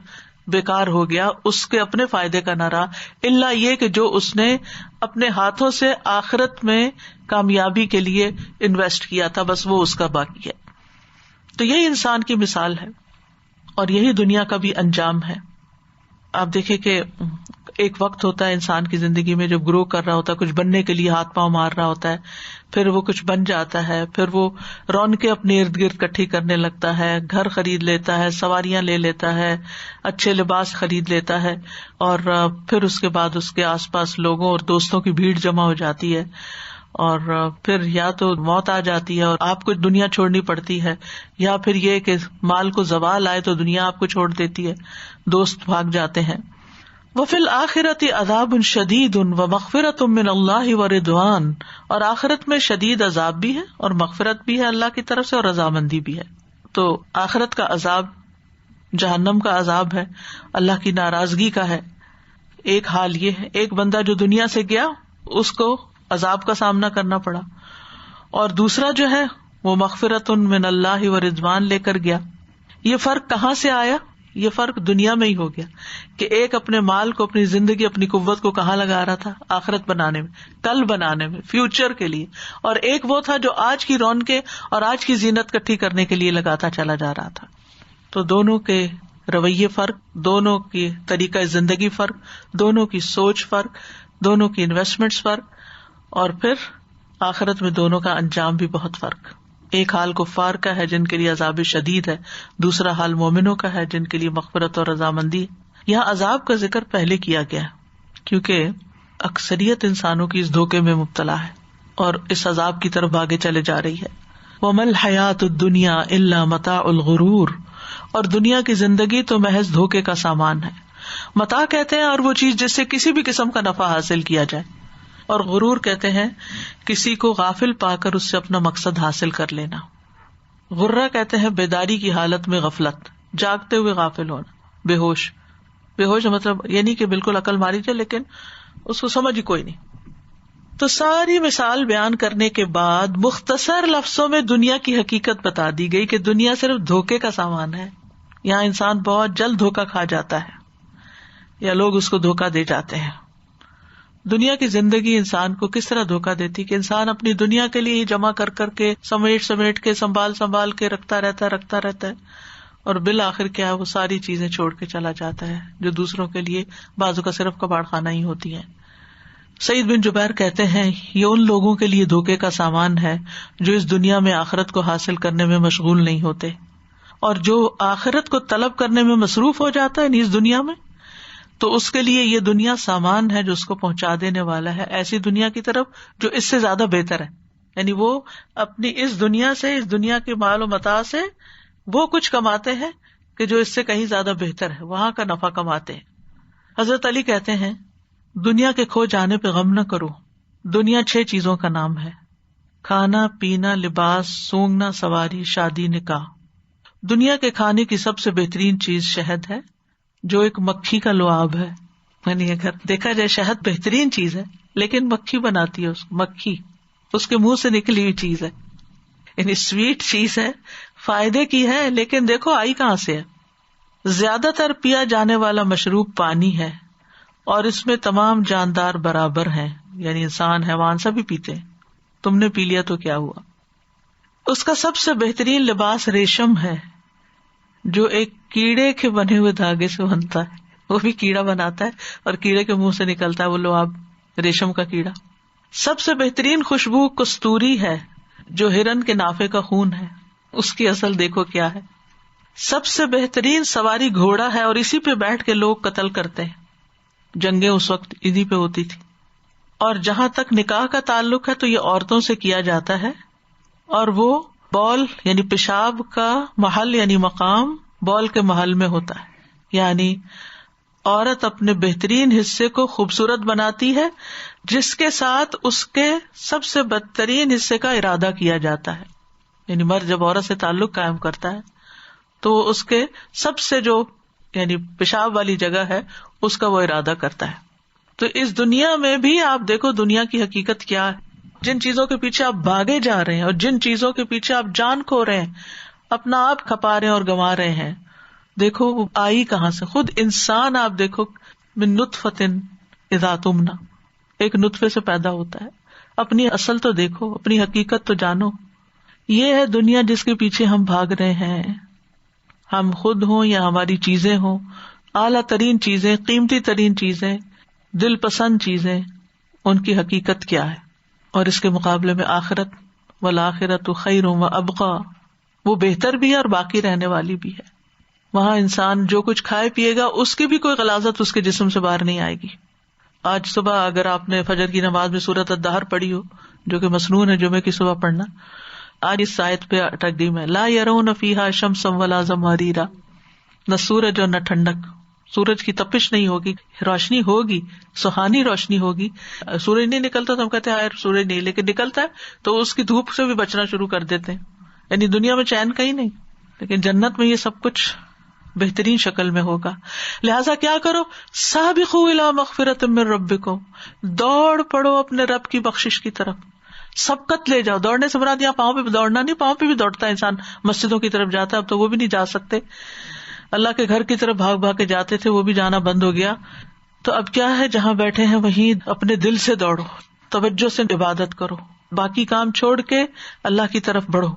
بیکار ہو گیا، اس کے اپنے فائدے کا نہ رہا، الا یہ کہ جو اس نے اپنے ہاتھوں سے آخرت میں کامیابی کے لیے انویسٹ کیا تھا، بس وہ اس کا باقی ہے. تو یہی انسان کی مثال ہے اور یہی دنیا کا بھی انجام ہے. آپ دیکھیں کہ ایک وقت ہوتا ہے انسان کی زندگی میں جب گرو کر رہا ہوتا ہے، کچھ بننے کے لیے ہاتھ پاؤں مار رہا ہوتا ہے، پھر وہ کچھ بن جاتا ہے، پھر وہ رونقیں اپنے ارد گرد اکٹھی کرنے لگتا ہے، گھر خرید لیتا ہے، سواریاں لے لیتا ہے، اچھے لباس خرید لیتا ہے، اور پھر اس کے بعد اس کے آس پاس لوگوں اور دوستوں کی بھیڑ جمع ہو جاتی ہے، اور پھر یا تو موت آ جاتی ہے اور آپ کو دنیا چھوڑنی پڑتی ہے، یا پھر یہ کہ مال کو زوال آئے تو دنیا آپ کو چھوڑ دیتی ہے، دوست بھاگ جاتے ہیں. وفی الآخرۃ عذاب شدید ومغفرۃ من اللہ ورضوان، اور آخرت میں شدید عذاب بھی ہے اور مغفرت بھی ہے اللہ کی طرف سے اور رضامندی بھی ہے. تو آخرت کا عذاب جہنم کا عذاب ہے، اللہ کی ناراضگی کا ہے. ایک حال یہ ہے، ایک بندہ جو دنیا سے گیا اس کو عذاب کا سامنا کرنا پڑا، اور دوسرا جو ہے وہ مغفرۃ من اللہ ورضوان لے کر گیا. یہ فرق کہاں سے آیا؟ یہ فرق دنیا میں ہی ہو گیا کہ ایک اپنے مال کو، اپنی زندگی، اپنی قوت کو کہاں لگا رہا تھا؟ آخرت بنانے میں، کل بنانے میں، فیوچر کے لیے. اور ایک وہ تھا جو آج کی رونقیں اور آج کی زینت اکٹھی کرنے کے لیے لگاتا چلا جا رہا تھا. تو دونوں کے رویے فرق، دونوں کی طریقہ زندگی فرق، دونوں کی سوچ فرق، دونوں کی انویسٹمنٹس فرق، اور پھر آخرت میں دونوں کا انجام بھی بہت فرق. ایک حال کفار کا ہے جن کے لیے عذاب شدید ہے، دوسرا حال مومنوں کا ہے جن کے لیے مغفرت اور رضامندی ہے. یہاں عذاب کا ذکر پہلے کیا گیا کیونکہ اکثریت انسانوں کی اس دھوکے میں مبتلا ہے اور اس عذاب کی طرف آگے چلے جا رہی ہے. وَمَا الْحَيَاةُ الدُّنْيَا إِلَّا مَتَاعُ الْغُرُورِ، اور دنیا کی زندگی تو محض دھوکے کا سامان ہے. متاع کہتے ہیں اور وہ چیز جس سے کسی بھی قسم کا نفع حاصل کیا جائے. اور غرور کہتے ہیں کسی کو غافل پا کر اس سے اپنا مقصد حاصل کر لینا. غرہ کہتے ہیں بیداری کی حالت میں غفلت، جاگتے ہوئے غافل ہونا، بے ہوش. بے ہوش مطلب یہ نہیں کہ بالکل عقل ماری جائے لیکن اس کو سمجھ ہی کوئی نہیں. تو ساری مثال بیان کرنے کے بعد مختصر لفظوں میں دنیا کی حقیقت بتا دی گئی کہ دنیا صرف دھوکے کا سامان ہے. یہاں انسان بہت جلد دھوکا کھا جاتا ہے یا لوگ اس کو دھوکا دے جاتے ہیں. دنیا کی زندگی انسان کو کس طرح دھوکا دیتی کہ انسان اپنی دنیا کے لیے جمع کر کر کے سمیٹ کے سنبھال کے رکھتا رہتا ہے اور بالآخر کیا ہے وہ ساری چیزیں چھوڑ کے چلا جاتا ہے جو دوسروں کے لیے بعضوں کا صرف کباڑ خانہ ہی ہوتی ہیں. سعید بن جبیر کہتے ہیں یہ ان لوگوں کے لیے دھوکے کا سامان ہے جو اس دنیا میں آخرت کو حاصل کرنے میں مشغول نہیں ہوتے، اور جو آخرت کو طلب کرنے میں مصروف ہو جاتا ہے اس دنیا میں تو اس کے لیے یہ دنیا سامان ہے جو اس کو پہنچا دینے والا ہے ایسی دنیا کی طرف جو اس سے زیادہ بہتر ہے. یعنی وہ اپنی اس دنیا سے، اس دنیا کے مال و متاع سے وہ کچھ کماتے ہیں کہ جو اس سے کہیں زیادہ بہتر ہے، وہاں کا نفع کماتے ہیں. حضرت علی کہتے ہیں دنیا کے کھو جانے پہ غم نہ کرو. دنیا 6 چیزوں کا نام ہے: کھانا، پینا، لباس، سونگنا، سواری، شادی، نکاح. دنیا کے کھانے کی سب سے بہترین چیز شہد ہے جو ایک مکھی کا لعاب ہے. یعنی اگر دیکھا جائے شہد بہترین چیز ہے لیکن مکھی بناتی ہے اس کو، مکھی اس کے منہ سے نکلی ہوئی چیز ہے. یعنی سویٹ چیز ہے، فائدے کی ہے لیکن دیکھو آئی کہاں سے ہے. زیادہ تر پیا جانے والا مشروب پانی ہے اور اس میں تمام جاندار برابر ہیں، یعنی انسان، حیوان سبھی پیتے ہیں. تم نے پی لیا تو کیا ہوا. اس کا سب سے بہترین لباس ریشم ہے جو ایک کیڑے کے بنے ہوئے دھاگے سے بنتا ہے. وہ بھی کیڑا بناتا ہے اور کیڑے کے منہ سے نکلتا ہے وہ لعاب، ریشم کا کیڑا. سب سے بہترین خوشبو کستوری ہے جو ہرن کے نافے کا خون ہے، اس کی اصل دیکھو کیا ہے. سب سے بہترین سواری گھوڑا ہے اور اسی پہ بیٹھ کے لوگ قتل کرتے ہیں. جنگیں اس وقت انہی پہ ہوتی تھی. اور جہاں تک نکاح کا تعلق ہے تو یہ عورتوں سے کیا جاتا ہے اور وہ بول یعنی پیشاب کا محل یعنی مقام بول کے محل میں ہوتا ہے. یعنی عورت اپنے بہترین حصے کو خوبصورت بناتی ہے جس کے ساتھ اس کے سب سے بدترین حصے کا ارادہ کیا جاتا ہے. یعنی مرد جب عورت سے تعلق قائم کرتا ہے تو اس کے سب سے جو یعنی پیشاب والی جگہ ہے اس کا وہ ارادہ کرتا ہے. تو اس دنیا میں بھی آپ دیکھو دنیا کی حقیقت کیا ہے. جن چیزوں کے پیچھے آپ بھاگے جا رہے ہیں اور جن چیزوں کے پیچھے آپ جان کھو رہے ہیں، اپنا آپ کھپا رہے ہیں اور گنوا رہے ہیں، دیکھو وہ آئی کہاں سے. خود انسان آپ دیکھو من نطفۃ اذا تمنی، ایک نطفے سے پیدا ہوتا ہے. اپنی اصل تو دیکھو، اپنی حقیقت تو جانو. یہ ہے دنیا جس کے پیچھے ہم بھاگ رہے ہیں، ہم خود ہوں یا ہماری چیزیں ہوں. اعلیٰ ترین چیزیں، قیمتی ترین چیزیں، دل پسند چیزیں، ان کی حقیقت کیا ہے. اور اس کے مقابلے میں آخرت، والآخرۃ خیر وابقی، وہ بہتر بھی ہے اور باقی رہنے والی بھی ہے. وہاں انسان جو کچھ کھائے پیے گا اس کی بھی کوئی غلاظت اس کے جسم سے باہر نہیں آئے گی. آج صبح اگر آپ نے فجر کی نماز میں سورۃ الدہر پڑھی ہو جو کہ مسنون ہے جمعے کی صبح پڑھنا، آج اس آیت پہ اٹک گئی میں. لا يرون فیہا شمسا ولا زمہریرا، نہ سورج اور نہ ٹھنڈک. سورج کی تپش نہیں ہوگی، روشنی ہوگی، سہانی روشنی ہوگی. سورج نہیں نکلتا تو ہم کہتے ہیں سورج نہیں، لیکن نکلتا ہے تو اس کی دھوپ سے بھی بچنا شروع کر دیتے ہیں. یعنی دنیا میں چین کہیں نہیں، لیکن جنت میں یہ سب کچھ بہترین شکل میں ہوگا. لہٰذا کیا کرو، سابقوا الی مغفرۃ من ربکم، دوڑ پڑو اپنے رب کی بخشش کی طرف. سبقت لے جاؤ. دوڑنے سے مراد یہاں پاؤں پہ دوڑنا نہیں، پاؤں پہ بھی دوڑتا ہے انسان، مسجدوں کی طرف جاتا ہے، اب تو وہ بھی نہیں جا سکتے. اللہ کے گھر کی طرف بھاگ بھاگ کے جاتے تھے، وہ بھی جانا بند ہو گیا. تو اب کیا ہے، جہاں بیٹھے ہیں وہیں اپنے دل سے دوڑو، توجہ سے عبادت کرو، باقی کام چھوڑ کے اللہ کی طرف بڑھو.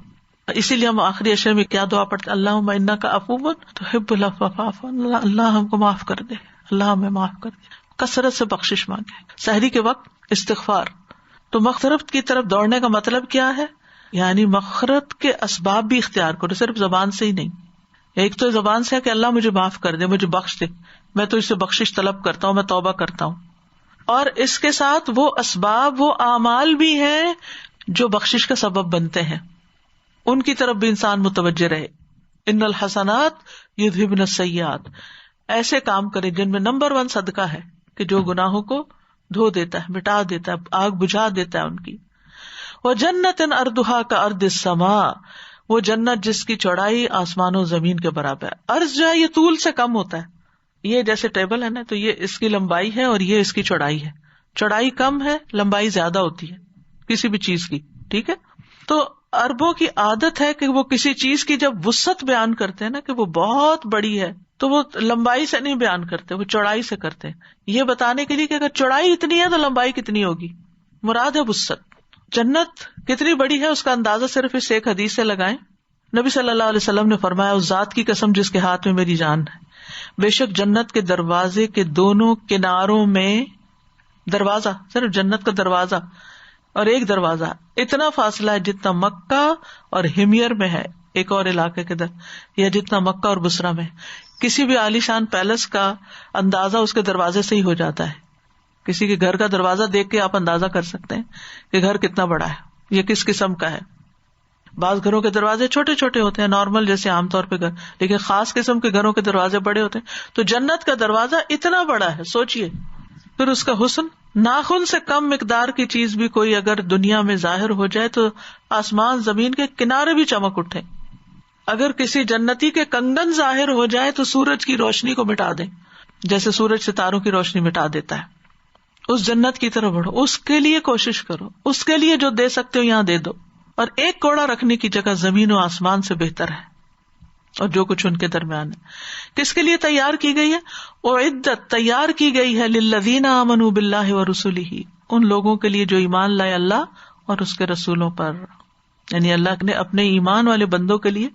اسی لیے ہم آخری عشرے میں کیا دعا پڑھتے، اللہم انک عفو تحب العفو فاعف عنا، اللہ ہم کو معاف کر دے، اللہ ہمیں معاف کر دے. کثرت سے بخشش مانگے. سحری کے وقت استغفار. تو مغفرت کی طرف دوڑنے کا مطلب کیا ہے، یعنی مغفرت کے اسباب بھی اختیار کرو، صرف زبان سے ہی نہیں. ایک تو زبان سے ہے کہ اللہ مجھے معاف کر دے، مجھے بخش دے، میں تو اس سے بخشش طلب کرتا ہوں، میں توبہ کرتا ہوں. اور اس کے ساتھ وہ اسباب، وہ اعمال بھی ہیں جو بخشش کا سبب بنتے ہیں، ان کی طرف بھی انسان متوجہ رہے. ان الحسنات یذہبن السیئات، ایسے کام کرے جن میں نمبر 1 صدقہ ہے کہ جو گناہوں کو دھو دیتا ہے، مٹا دیتا ہے، آگ بجھا دیتا ہے ان کی. وَجَنَّةٍ أَرْضُهَا كَأَرْضِ السَّمَاءِ، وہ جنت جس کی چوڑائی آسمان و زمین کے برابر ہے. عرض جو ہے یہ طول سے کم ہوتا ہے. یہ جیسے ٹیبل ہے نا، تو یہ اس کی لمبائی ہے اور یہ اس کی چوڑائی ہے. چوڑائی کم ہے، لمبائی زیادہ ہوتی ہے کسی بھی چیز کی. ٹھیک ہے، تو عربوں کی عادت ہے کہ وہ کسی چیز کی جب وسعت بیان کرتے ہیں نا کہ وہ بہت بڑی ہے، تو وہ لمبائی سے نہیں بیان کرتے، وہ چوڑائی سے کرتے ہیں، یہ بتانے کے لیے کہ اگر چوڑائی اتنی ہے تو لمبائی کتنی ہوگی. مراد ہے وسعت. جنت کتنی بڑی ہے اس کا اندازہ صرف اس ایک حدیث سے لگائیں. نبی صلی اللہ علیہ وسلم نے فرمایا، اس ذات کی قسم جس کے ہاتھ میں میری جان ہے، بے شک جنت کے دروازے کے دونوں کناروں میں، دروازہ صرف جنت کا دروازہ اور ایک دروازہ، اتنا فاصلہ ہے جتنا مکہ اور ہمیر میں ہے، ایک اور علاقے کے در، یا جتنا مکہ اور بصرہ میں. کسی بھی عالیشان پیلس کا اندازہ اس کے دروازے سے ہی ہو جاتا ہے. کسی کے گھر کا دروازہ دیکھ کے آپ اندازہ کر سکتے ہیں کہ گھر کتنا بڑا ہے، یہ کس قسم کا ہے. بعض گھروں کے دروازے چھوٹے چھوٹے ہوتے ہیں، نارمل جیسے عام طور پہ گھر، لیکن خاص قسم کے گھروں کے دروازے بڑے ہوتے ہیں. تو جنت کا دروازہ اتنا بڑا ہے، سوچئے. پھر اس کا حسن، ناخن سے کم مقدار کی چیز بھی کوئی اگر دنیا میں ظاہر ہو جائے تو آسمان زمین کے کنارے بھی چمک اٹھے. اگر کسی جنتی کے کنگن ظاہر ہو جائے تو سورج کی روشنی کو مٹا دیں، جیسے سورج ستاروں کی روشنی مٹا دیتا ہے. اس جنت کی طرف بڑھو، اس کے لیے کوشش کرو، اس کے لیے جو دے سکتے ہو یہاں دے دو. اور ایک کوڑا رکھنے کی جگہ زمین و آسمان سے بہتر ہے اور جو کچھ ان کے درمیان ہے. کس کے لیے تیار کی گئی ہے؟ اعدت، تیار کی گئی ہے، للذین آمنوا باللہ ورسلہ، ان لوگوں کے لیے جو ایمان لائے اللہ اور اس کے رسولوں پر. یعنی اللہ نے اپنے ایمان والے بندوں کے لیے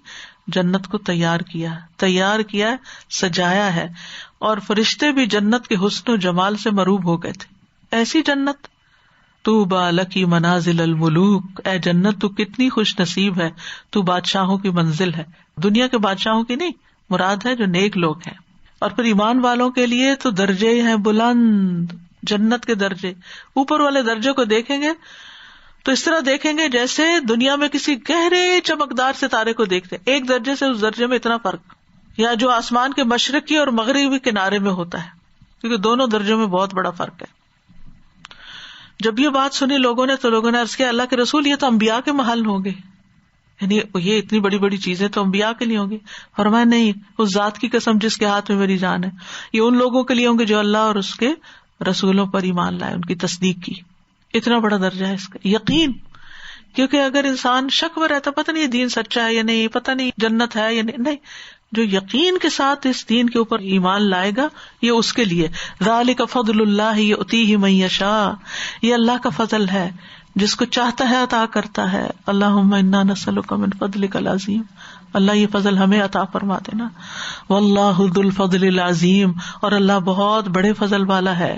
جنت کو تیار کیا، سجایا ہے. اور فرشتے بھی جنت کے حسن و جمال سے مروب ہو گئے تھے. ایسی جنت، طوبی لکی منازل الملوک، اے جنت تو کتنی خوش نصیب ہے، تو بادشاہوں کی منزل ہے. دنیا کے بادشاہوں کی نہیں، مراد ہے جو نیک لوگ ہیں. اور پھر ایمان والوں کے لیے تو درجے ہیں بلند، جنت کے درجے. اوپر والے درجے کو دیکھیں گے تو اس طرح دیکھیں گے جیسے دنیا میں کسی گہرے چمکدار ستارے کو دیکھتے، ایک درجے سے اس درجے میں اتنا فرق. یا جو آسمان کے مشرقی اور مغربی کنارے میں ہوتا ہے، کیونکہ دونوں درجوں میں بہت بڑا فرق ہے. جب یہ بات سنی لوگوں نے تو لوگوں نے عرض کیا، اللہ کے رسول یہ تو انبیاء کے محل ہوں گے، یعنی یہ اتنی بڑی بڑی چیزیں تو انبیاء کے لیے ہوں گی. فرمایا نہیں، اس ذات کی قسم جس کے ہاتھ میں میری جان ہے، یہ ان لوگوں کے لیے ہوں گے جو اللہ اور اس کے رسولوں پر ایمان لائے، ان کی تصدیق کی. اتنا بڑا درجہ ہے اس کا یقین. کیونکہ اگر انسان شک میں رہتا، پتہ نہیں دین سچا ہے یا نہیں، پتہ نہیں جنت ہے یا نہیں، جو یقین کے ساتھ اس دین کے اوپر ایمان لائے گا یہ اس کے لیے. ذالک فضل اللہ یؤتیہ من یشاء، یہ اللہ کا فضل ہے، جس کو چاہتا ہے عطا کرتا ہے. اللہم انا نسألک من فضلک العظیم، اللہ یہ فضل ہمیں عطا فرما دینا. واللہ ذو الفضل العظیم، اور اللہ بہت بڑے فضل والا ہے،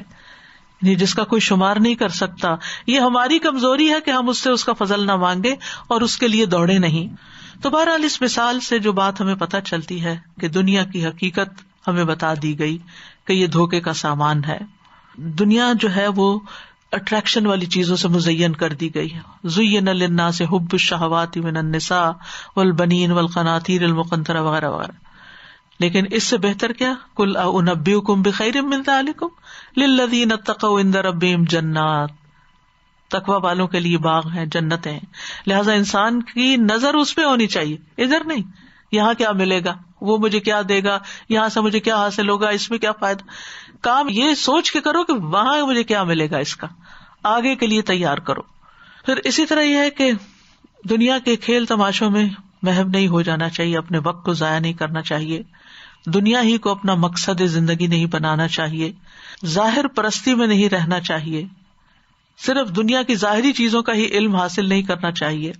جس کا کوئی شمار نہیں کر سکتا. یہ ہماری کمزوری ہے کہ ہم اس سے اس کا فضل نہ مانگے اور اس کے لیے دوڑے نہیں. تو بہرحال اس مثال سے جو بات ہمیں پتہ چلتی ہے کہ دنیا کی حقیقت ہمیں بتا دی گئی کہ یہ دھوکے کا سامان ہے. دنیا جو ہے وہ اٹریکشن والی چیزوں سے مزین کر دی گئی ہے. زین للناس حب الشہوات من النساء والبنین والقناطیر المقنطرہ وغیرہ وغیرہ. لیکن اس سے بہتر کیا؟ قل انبئکم بخیر من ذلکم للذین اتقوا عند ربہم جنات، تقوی والوں کے لیے باغ ہیں، جنتیں ہیں. لہٰذا انسان کی نظر اس پہ ہونی چاہیے، ادھر نہیں یہاں کیا ملے گا، وہ مجھے کیا دے گا، یہاں سے مجھے کیا حاصل ہوگا، اس میں کیا فائدہ. کام یہ سوچ کے کرو کہ وہاں مجھے کیا ملے گا، اس کا آگے کے لیے تیار کرو. پھر اسی طرح یہ ہے کہ دنیا کے کھیل تماشوں میں محو نہیں ہو جانا چاہیے، اپنے وقت کو ضائع نہیں کرنا چاہیے، دنیا ہی کو اپنا مقصد زندگی نہیں بنانا چاہیے، ظاہر پرستی میں نہیں رہنا چاہیے، صرف دنیا کی ظاہری چیزوں کا ہی علم حاصل نہیں کرنا چاہیے،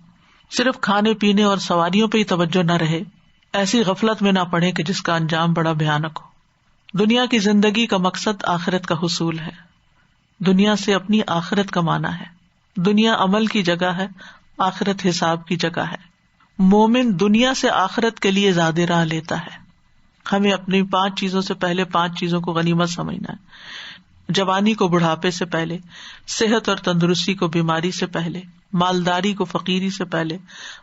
صرف کھانے پینے اور سواریوں پہ ہی توجہ نہ رہے، ایسی غفلت میں نہ پڑے کہ جس کا انجام بڑا بھیانک ہو. دنیا کی زندگی کا مقصد آخرت کا حصول ہے، دنیا سے اپنی آخرت کمانا ہے. دنیا عمل کی جگہ ہے، آخرت حساب کی جگہ ہے. مومن دنیا سے آخرت کے لیے زیادہ راہ لیتا ہے. ہمیں اپنی 5 چیزوں سے پہلے 5 چیزوں کو غنیمت سمجھنا ہے. جوانی کو بڑھاپے سے پہلے، صحت اور تندرستی کو بیماری سے پہلے، مالداری کو فقیری سے پہلے،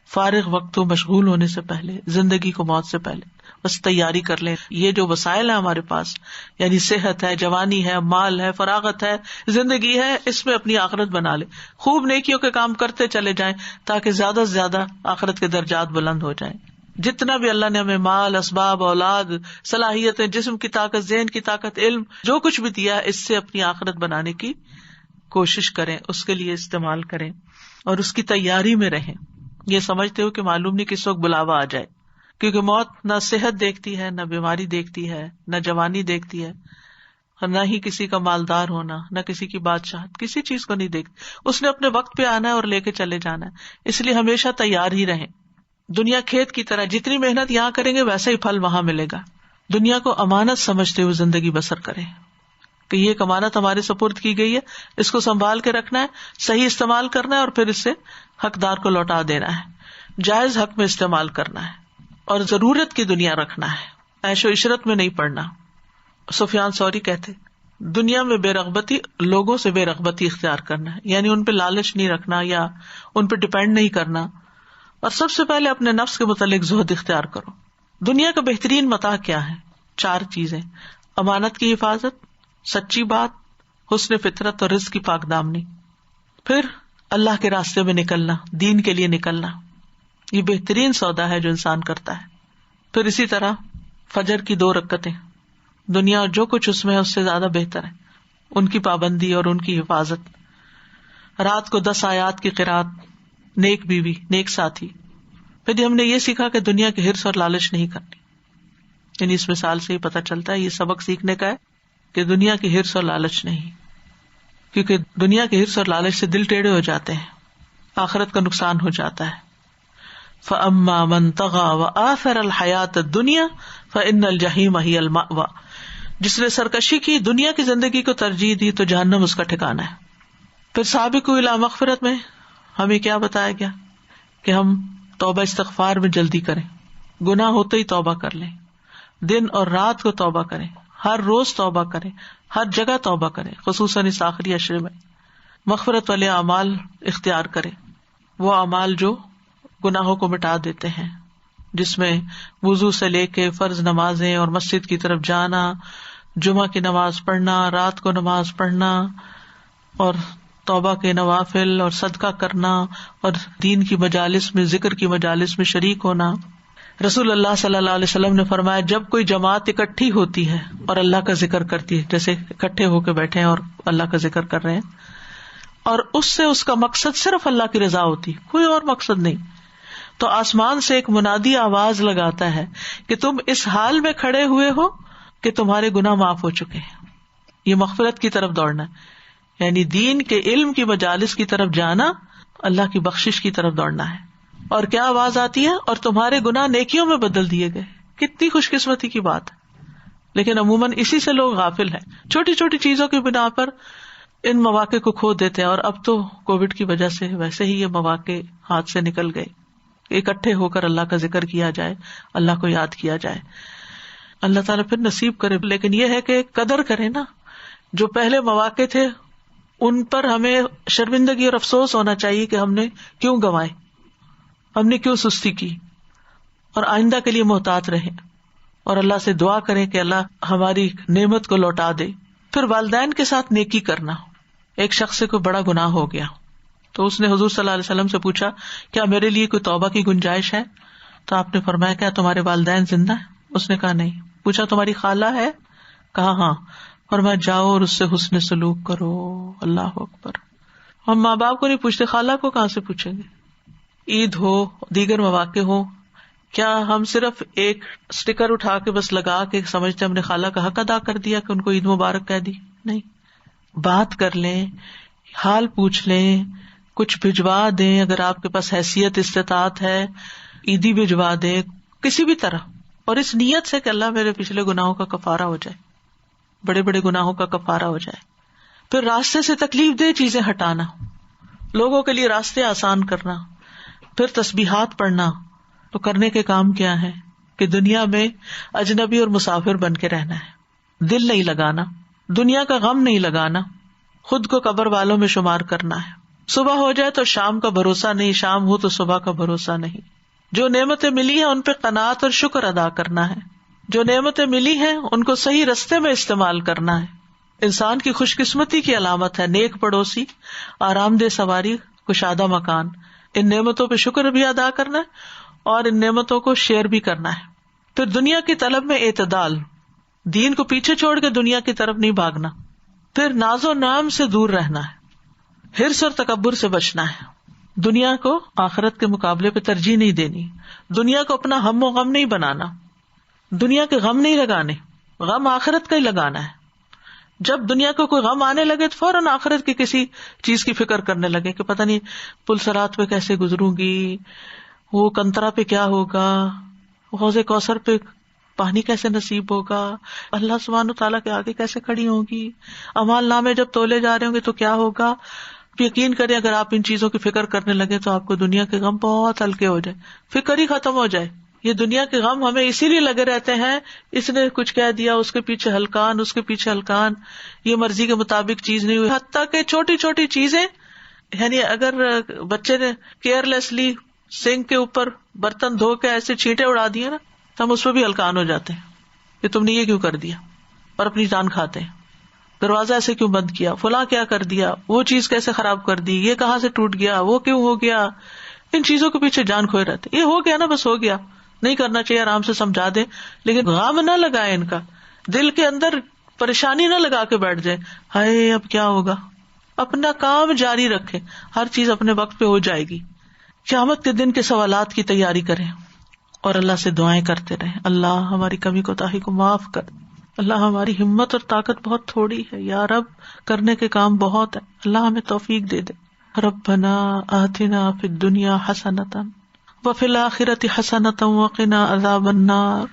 فارغ وقت کو مشغول ہونے سے پہلے، زندگی کو موت سے پہلے. بس تیاری کر لیں. یہ جو وسائل ہیں ہمارے پاس، یعنی صحت ہے، جوانی ہے، مال ہے، فراغت ہے، زندگی ہے، اس میں اپنی آخرت بنا لیں. خوب نیکیوں کے کام کرتے چلے جائیں تاکہ زیادہ سے زیادہ آخرت کے درجات بلند ہو جائیں. جتنا بھی اللہ نے ہمیں مال، اسباب، اولاد، صلاحیتیں، جسم کی طاقت، ذہن کی طاقت، علم، جو کچھ بھی دیا، اس سے اپنی آخرت بنانے کی کوشش کریں، اس کے لیے استعمال کریں اور اس کی تیاری میں رہیں. یہ سمجھتے ہو کہ معلوم نہیں کس وقت بلاوا آ جائے، کیونکہ موت نہ صحت دیکھتی ہے، نہ بیماری دیکھتی ہے، نہ جوانی دیکھتی ہے، اور نہ ہی کسی کا مالدار ہونا، نہ کسی کی بادشاہت، کسی چیز کو نہیں دیکھتی. اس نے اپنے وقت پہ آنا ہے اور لے کے چلے جانا ہے. اس لیے ہمیشہ تیار ہی رہیں. دنیا کھیت کی طرح، جتنی محنت یہاں کریں گے ویسا ہی پھل وہاں ملے گا. دنیا کو امانت سمجھتے ہوئے زندگی بسر کریں کہ یہ ایک امانت ہمارے سپرد کی گئی ہے، اس کو سنبھال کے رکھنا ہے، صحیح استعمال کرنا ہے اور پھر اس سے حقدار کو لوٹا دینا ہے. جائز حق میں استعمال کرنا ہے اور ضرورت کی دنیا رکھنا ہے، عیش و عشرت میں نہیں پڑنا. سفیان ثوری کہتے دنیا میں بے رغبتی، لوگوں سے بے رغبتی اختیار کرنا ہے، یعنی ان پہ لالچ نہیں رکھنا یا ان پہ ڈپینڈ نہیں کرنا، اور سب سے پہلے اپنے نفس کے متعلق زہد اختیار کرو. دنیا کا بہترین متاع کیا ہے؟ 4 چیزیں: امانت کی حفاظت، سچی بات، حسن فطرت اور رزق کی پاک دامنی. پھر اللہ کے راستے میں نکلنا، دین کے لیے نکلنا، یہ بہترین سودا ہے جو انسان کرتا ہے. پھر اسی طرح فجر کی 2 رکعتیں، دنیا اور جو کچھ اس میں ہے اس سے زیادہ بہتر ہے، ان کی پابندی اور ان کی حفاظت. رات کو 10 آیات کی قرات، نیک بیوی، نیک ساتھی. پھر ہم نے یہ سیکھا کہ دنیا کی حرص اور لالچ نہیں کرنی. یعنی اس مثال سے ہی پتہ چلتا ہے، یہ سبق سیکھنے کا ہے کہ دنیا کی حرص اور لالچ نہیں، کیونکہ دنیا کی حرص اور لالچ سے دل ٹیڑھے ہو جاتے ہیں، آخرت کا نقصان ہو جاتا ہے. فَأَمَّا مَن طَغَىٰ وَآثَرَ الْحَيَاةَ الدُّنْيَا فَإِنَّ الْجَحِيمَ هِيَ الْمَأْوَىٰ. جس نے سرکشی کی، دنیا کی زندگی کو ترجیح دی، تو جہنم اس کا ٹھکانہ ہے. پھر سابقوا الی مغفرت میں ہمیں کیا بتایا گیا کہ ہم توبہ استغفار میں جلدی کریں، گناہ ہوتے ہی توبہ کر لیں، دن اور رات کو توبہ کریں، ہر روز توبہ کریں، ہر جگہ توبہ کریں، خصوصاً اس آخری عشرے میں. مغفرت والے اعمال اختیار کریں، وہ اعمال جو گناہوں کو مٹا دیتے ہیں، جس میں وضو سے لے کے فرض نمازیں اور مسجد کی طرف جانا، جمعہ کی نماز پڑھنا، رات کو نماز پڑھنا، اور توبہ کے نوافل اور صدقہ کرنا، اور دین کی مجالس میں، ذکر کی مجالس میں شریک ہونا. رسول اللہ صلی اللہ علیہ وسلم نے فرمایا جب کوئی جماعت اکٹھی ہوتی ہے اور اللہ کا ذکر کرتی ہے، جیسے اکٹھے ہو کے بیٹھے ہیں اور اللہ کا ذکر کر رہے ہیں، اور اس سے اس کا مقصد صرف اللہ کی رضا ہوتی، کوئی اور مقصد نہیں، تو آسمان سے ایک منادی آواز لگاتا ہے کہ تم اس حال میں کھڑے ہوئے ہو کہ تمہارے گناہ معاف ہو چکے ہیں. یہ مغفرت کی طرف دوڑنا ہے، یعنی دین کے علم کی مجالس کی طرف جانا، اللہ کی بخشش کی طرف دوڑنا ہے. اور کیا آواز آتی ہے؟ اور تمہارے گناہ نیکیوں میں بدل دیے گئے. کتنی خوش قسمتی کی بات ہے. لیکن عموماً اسی سے لوگ غافل ہیں، چھوٹی چھوٹی چیزوں کی بنا پر ان مواقع کو کھو دیتے ہیں. اور اب تو کووڈ کی وجہ سے ویسے ہی یہ مواقع ہاتھ سے نکل گئے. اکٹھے ہو کر اللہ کا ذکر کیا جائے، اللہ کو یاد کیا جائے، اللہ تعالیٰ پھر نصیب کرے. لیکن یہ ہے کہ قدر کریں نا، جو پہلے مواقع تھے ان پر ہمیں شرمندگی اور افسوس ہونا چاہیے کہ ہم نے کیوں گنوائے، ہم نے کیوں سستی کی. اور آئندہ کے لیے محتاط رہیں اور اللہ سے دعا کریں کہ اللہ ہماری نعمت کو لوٹا دے. پھر والدین کے ساتھ نیکی کرنا. ایک شخص سے کوئی بڑا گناہ ہو گیا تو اس نے حضور صلی اللہ علیہ وسلم سے پوچھا کیا میرے لیے کوئی توبہ کی گنجائش ہے؟ تو آپ نے فرمایا کیا تمہارے والدین زندہ ہیں؟ اس نے کہا نہیں. پوچھا تمہاری خالہ ہے؟ کہا ہاں. فرمایا جاؤ اور اس سے حسن سلوک کرو. اللہ اکبر. ہم ماں باپ کو نہیں پوچھتے، خالہ کو کہاں سے پوچھیں گے؟ عید ہو، دیگر مواقع ہو، کیا ہم صرف ایک اسٹیکر اٹھا کے بس لگا کے سمجھتے ہم نے خالہ کا حق ادا کر دیا کہ ان کو عید مبارک کہہ دی؟ نہیں. بات کر لیں، حال پوچھ لیں، کچھ بھجوا دیں، اگر آپ کے پاس حیثیت استطاعت ہے عیدی بھجوا دیں کسی بھی طرح، اور اس نیت سے کہ اللہ میرے پچھلے گناہوں کا کفارہ ہو جائے، بڑے بڑے گناہوں کا کفارہ ہو جائے. پھر راستے سے تکلیف دہ چیزیں ہٹانا، لوگوں کے لیے راستے آسان کرنا. پھر تسبیحات پڑھنا. تو کرنے کے کام کیا ہے کہ دنیا میں اجنبی اور مسافر بن کے رہنا ہے، دل نہیں لگانا. دنیا کا غم نہیں لگانا، خود کو قبر والوں میں شمار کرنا ہے. صبح ہو جائے تو شام کا بھروسہ نہیں، شام ہو تو صبح کا بھروسہ نہیں. جو نعمتیں ملی ہیں ان پہ قناعت اور شکر ادا کرنا ہے. جو نعمتیں ملی ہیں ان کو صحیح رستے میں استعمال کرنا ہے. انسان کی خوش قسمتی کی علامت ہے نیک پڑوسی، آرام دہ سواری، کشادہ مکان. ان نعمتوں پہ شکر بھی ادا کرنا ہے اور ان نعمتوں کو شیئر بھی کرنا ہے. پھر دنیا کی طلب میں اعتدال، دین کو پیچھے چھوڑ کے دنیا کی طرف نہیں بھاگنا. پھر ناز و نعم سے دور رہنا ہے، حرص اور تکبر سے بچنا ہے. دنیا کو آخرت کے مقابلے پہ ترجیح نہیں دینی. دنیا کو اپنا ہم و غم نہیں بنانا، دنیا کے غم نہیں لگانے، غم آخرت کا ہی لگانا ہے. جب دنیا کو کوئی غم آنے لگے تو فوراً آخرت کی کسی چیز کی فکر کرنے لگے کہ پتہ نہیں پل صراط پہ کیسے گزروں گی، وہ کنترا پہ کیا ہوگا، حوض کوثر پہ پانی کیسے نصیب ہوگا، اللہ سبحانہ تعالیٰ کے آگے کیسے کھڑی ہوں گی، اعمال نامے جب تولے جا رہے ہوں گے تو کیا ہوگا. یقین کریں اگر آپ ان چیزوں کی فکر کرنے لگے تو آپ کو دنیا کے غم بہت ہلکے ہو جائے، فکر ہی ختم ہو جائے. یہ دنیا کے غم ہمیں اسی لیے لگے رہتے ہیں، اس نے کچھ کہہ دیا، اس کے پیچھے ہلکان، اس کے پیچھے ہلکان، یہ مرضی کے مطابق چیز نہیں ہوئی. حتیٰ کہ چھوٹی چھوٹی چیزیں، یعنی اگر بچے نے کیئر لیسلی سنک کے اوپر برتن دھو کے ایسے چھینٹے اڑا دیے نا تو ہم اس پہ بھی ہلکان ہو جاتے ہیں کہ تم نے یہ کیوں کر دیا، اور اپنی جان کھاتے ہیں. دروازہ ایسے کیوں بند کیا، فلاں کیا کر دیا، وہ چیز کیسے خراب کر دی، یہ کہاں سے ٹوٹ گیا، وہ کیوں ہو گیا. ان چیزوں کے پیچھے جان کھوئے رہتے. یہ ہو گیا نا، بس ہو گیا، نہیں کرنا چاہیے، آرام سے سمجھا دیں، لیکن غم نہ لگائے، ان کا دل کے اندر پریشانی نہ لگا کے بیٹھ جائے، ہائے اب کیا ہوگا. اپنا کام جاری رکھے، ہر چیز اپنے وقت پہ ہو جائے گی. قیامت کے دن کے سوالات کی تیاری کریں اور اللہ سے دعائیں کرتے رہیں، اللہ ہماری کمی کوتاہی کو معاف کر، اللہ ہماری ہمت اور طاقت بہت تھوڑی ہے، یا رب کرنے کے کام بہت ہے، اللہ ہمیں توفیق دے دے. ربنا آتنا فی الدنیا حسنۃ وفی الآخرۃ حسنۃ وقنا عذاب النار.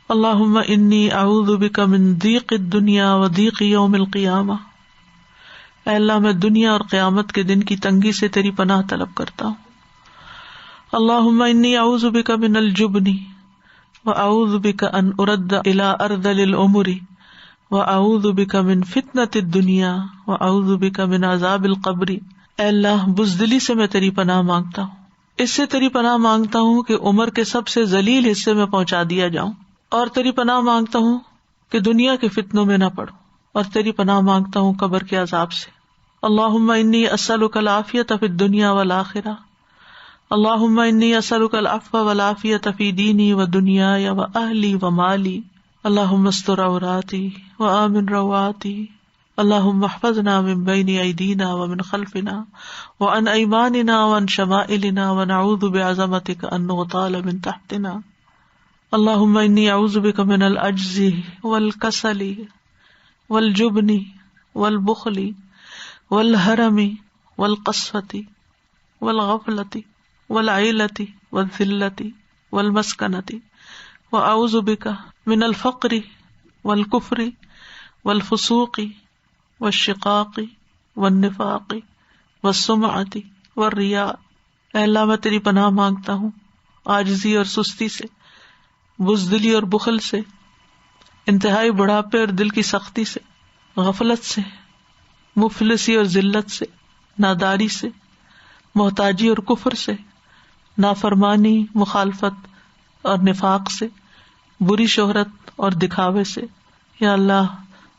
اللہم انی اعوذ بک من ضیق الدنیا وضیق یوم القیامہ. اے اللہ میں دنیا اور قیامت کے دن کی تنگی سے تیری پناہ طلب کرتا ہوں. اللہم انی اعوذ بک من الجبن واعوذ بک ان ارد الی ارذل الامور واعوذ بک من فتنۃ الدنیا واعوذ بک من عذاب القبر. اے اللہ بزدلی سے میں تیری پناہ مانگتا ہوں، اس سے تیری پناہ مانگتا ہوں کہ عمر کے سب سے ذلیل حصے میں پہنچا دیا جاؤں، اور تیری پناہ مانگتا ہوں کہ دنیا کے فتنوں میں نہ پڑوں، اور تیری پناہ مانگتا ہوں قبر کے عذاب سے. اللہم انی اسألک العافیۃ فی الدنیا والآخرہ. اللہم انی اسألک العفو والعافیۃ فی دینی و دنیای و اہلی و مالی. اللہم استر عوراتی و آمن روعاتی. اللہم احفظنا من بین ایدینا ومن خلفنا وعن ایماننا وعن شمائلنا ونعوذ بعظمتک ان نغتال من تحتنا. اللہم انی اعوذ بک من العجز والکسل والجبن والبخل والحرم والقسوة والغفلة والعیلة والذلة والمسکنة. واعوذ بک من الفقر والکفر والفسوق والشقاق والنفاق والسمعة والریاء. اے اللہ میں تیری پناہ مانگتا ہوں عاجزی اور سستی سے، بزدلی اور بخل سے، انتہائی بڑھاپے اور دل کی سختی سے، غفلت سے، مفلسی اور ذلت سے، ناداری سے، محتاجی اور کفر سے، نافرمانی، مخالفت اور نفاق سے، بری شہرت اور دکھاوے سے. یا اللہ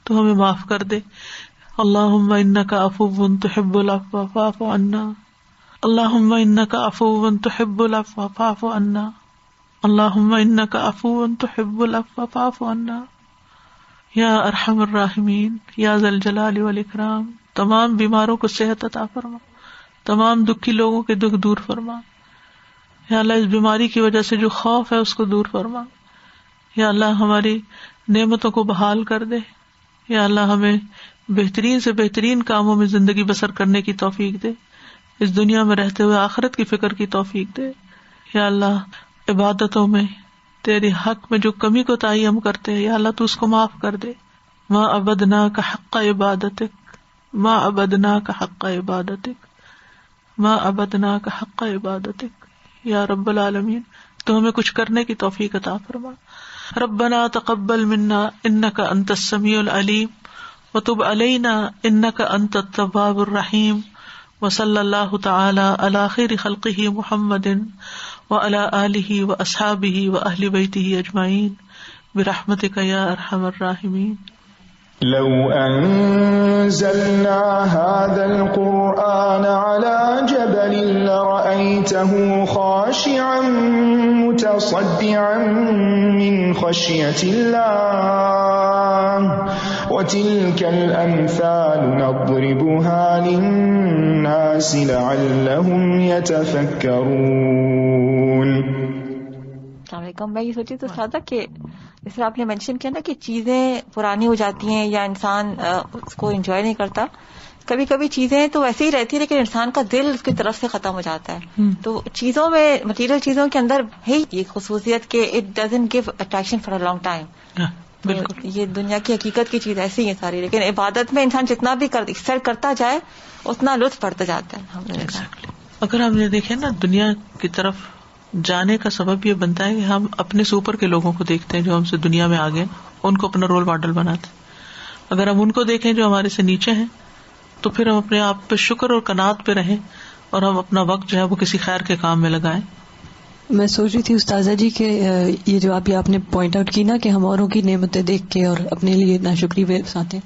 تو ہمیں معاف کر دے. اللہم انک عفو تحب العفو فاعف عنا. اللہم انک عفو تحب العفو فاعف عنا. اللہم انک عفو تحب العفو فاعف عنا. یا ارحم الراحمین، یا ذا الجلال والاکرام، تمام بیماروں کو صحت عطا فرما، تمام دکھی لوگوں کے دکھ دور فرما. یا اللہ اس بیماری کی وجہ سے جو خوف ہے اس کو دور فرما. یا اللہ ہماری نعمتوں کو بحال کر دے. یا اللہ ہمیں بہترین سے بہترین کاموں میں زندگی بسر کرنے کی توفیق دے، اس دنیا میں رہتے ہوئے آخرت کی فکر کی توفیق دے. یا اللہ عبادتوں میں تیرے حق میں جو کمی کوتاہی ہم کرتے ہیں، یا اللہ تو اس کو معاف کر دے. ما عبدناک حق عبادتک، ما عبدناک حق عبادتک، ما عبدناک حق عبادتک. یا رب العالمین تو ہمیں کچھ کرنے کی توفیق عطا فرما. ربنا تقبل منا انک انت السمیع العلیم وتب علینا انک انت التواب الرحیم وصلی اللہ تعالی علی خیر خلقہ محمد وعلی آلہ واصحابہ واہل بیتہ اجمعین برحمتک یا ارحم الراحمین. لو أنزلنا هذا القرآن على جبل لرأيته خاشعا متصدعا من خشية الله وتلك الأمثال نضربها للناس لعلهم يتفكرون. السلام علیکم. میں یہ سوچی تو سادہ کہ جس طرح آپ نے مینشن کیا نا کہ چیزیں پرانی ہو جاتی ہیں یا انسان اس کو انجوائے نہیں کرتا، کبھی کبھی چیزیں تو ویسے ہی رہتی ہے لیکن انسان کا دل اس کی طرف سے ختم ہو جاتا ہے. تو چیزوں میں مٹیریل چیزوں کے اندر ہے یہ خصوصیت کہ it doesn't give attraction for a long time. بالکل یہ دنیا کی حقیقت کی چیز ایسی ہیں ساری، لیکن عبادت میں انسان جتنا بھی ایکسل کرتا جائے اتنا لطف پڑتا جاتا ہے. اگر ہم یہ دیکھیں نا دنیا کی طرف جانے کا سبب یہ بنتا ہے کہ ہم اپنے سے اوپر کے لوگوں کو دیکھتے ہیں جو ہم سے دنیا میں آگے، ان کو اپنا رول ماڈل بناتے ہیں. اگر ہم ان کو دیکھیں جو ہمارے سے نیچے ہیں تو پھر ہم اپنے آپ پہ شکر اور قناعت پہ رہیں اور ہم اپنا وقت جو ہے وہ کسی خیر کے کام میں لگائیں. میں سوچ رہی تھی استاذہ جی کہ یہ جو آپ نے پوائنٹ آؤٹ کی نا کہ ہم اوروں کی نعمتیں دیکھ کے اور اپنے لیے ناشکری برساتے ہیں،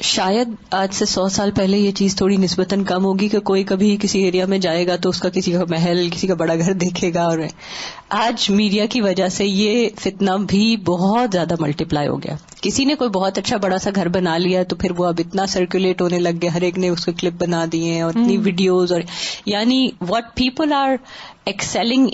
شاید آج سے 100 سال پہلے یہ چیز تھوڑی نسبتاً کم ہوگی کہ کوئی کبھی کسی ایریا میں جائے گا تو اس کا کسی کا محل، کسی کا بڑا گھر دیکھے گا. اور آج میڈیا کی وجہ سے یہ فتنہ بھی بہت زیادہ ملٹیپلائی ہو گیا. کسی نے کوئی بہت اچھا بڑا سا گھر بنا لیا تو پھر وہ اب اتنا سرکولیٹ ہونے لگ گیا، ہر ایک نے اس کے کلپ بنا دیے ہیں اور اتنی ویڈیوز، اور یعنی واٹ پیپل آر ایکسیلنگ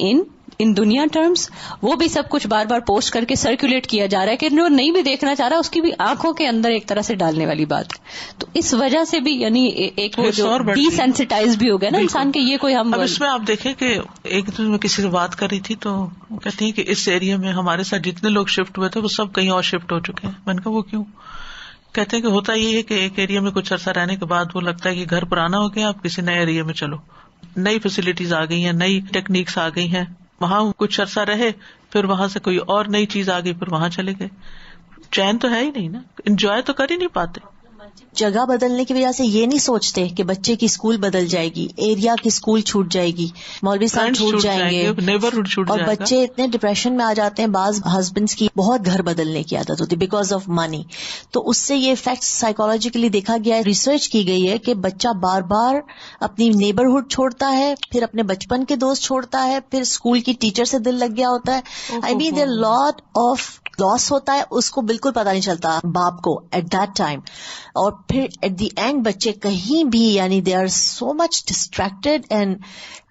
ان دنیا ٹرمز وہ بھی سب کچھ بار بار پوسٹ کر کے سرکولیٹ کیا جا رہا ہے کہ جو نہیں بھی دیکھنا چاہ رہا اس کی بھی آنکھوں کے اندر ایک طرح سے ڈالنے والی بات. تو اس وجہ سے بھی یعنی ایک ڈی سینسٹائز بھی ہو گیا نا انسان کے. یہ کوئی ہم اب اس میں آپ دیکھیں کہ ایک دن میں کسی سے بات کر رہی تھی تو وہ کہتی ہیں کہ اس ایریا میں ہمارے ساتھ جتنے لوگ شفٹ ہوئے تھے وہ سب کہیں اور شفٹ ہو چکے ہیں. میں نے کہا وہ کیوں؟ کہتے ہیں کہ ہوتا یہ ہے کہ ایک ایریا میں کچھ عرصہ رہنے کے بعد وہ لگتا ہے کہ گھر پرانا ہو گیا، آپ کسی نئے ایریا میں چلو، نئی فیسلٹیز آ گئی ہیں، نئی ٹیکنیکس آ گئی ہیں، وہاں کچھ عرصہ رہے پھر وہاں سے کوئی اور نئی چیز آ گئی پھر وہاں چلے گئے. چین تو ہے ہی نہیں نا، انجوائے تو کر ہی نہیں پاتے. جگہ بدلنے کی وجہ سے یہ نہیں سوچتے کہ بچے کی اسکول بدل جائے گی، ایریا کی اسکول چھوٹ جائے گی، مولوی صاحب چھوٹ جائیں گے، نیبرہڈ چھوٹ اور جائے گا. بچے اتنے ڈپریشن میں آ جاتے ہیں. بعض ہسبینڈس کی بہت گھر بدلنے کی عادت ہوتی ہے بیکاز آف منی. تو اس سے یہ افیکٹ سائیکولوجیکلی دیکھا گیا ہے، ریسرچ کی گئی ہے کہ بچہ بار بار اپنی نیبرہڈ چھوڑتا ہے، پھر اپنے بچپن کے دوست چھوڑتا ہے، پھر اسکول کی ٹیچر سے دل لگ گیا ہوتا ہے. آئی مین دیر لاٹ آف لاس ہوتا ہے، اس کو بالکل پتا نہیں چلتا باپ کو ایٹ دیٹ ٹائم. اور پھر ایٹ دی اینڈ بچے کہیں بھی یعنی they are so much distracted and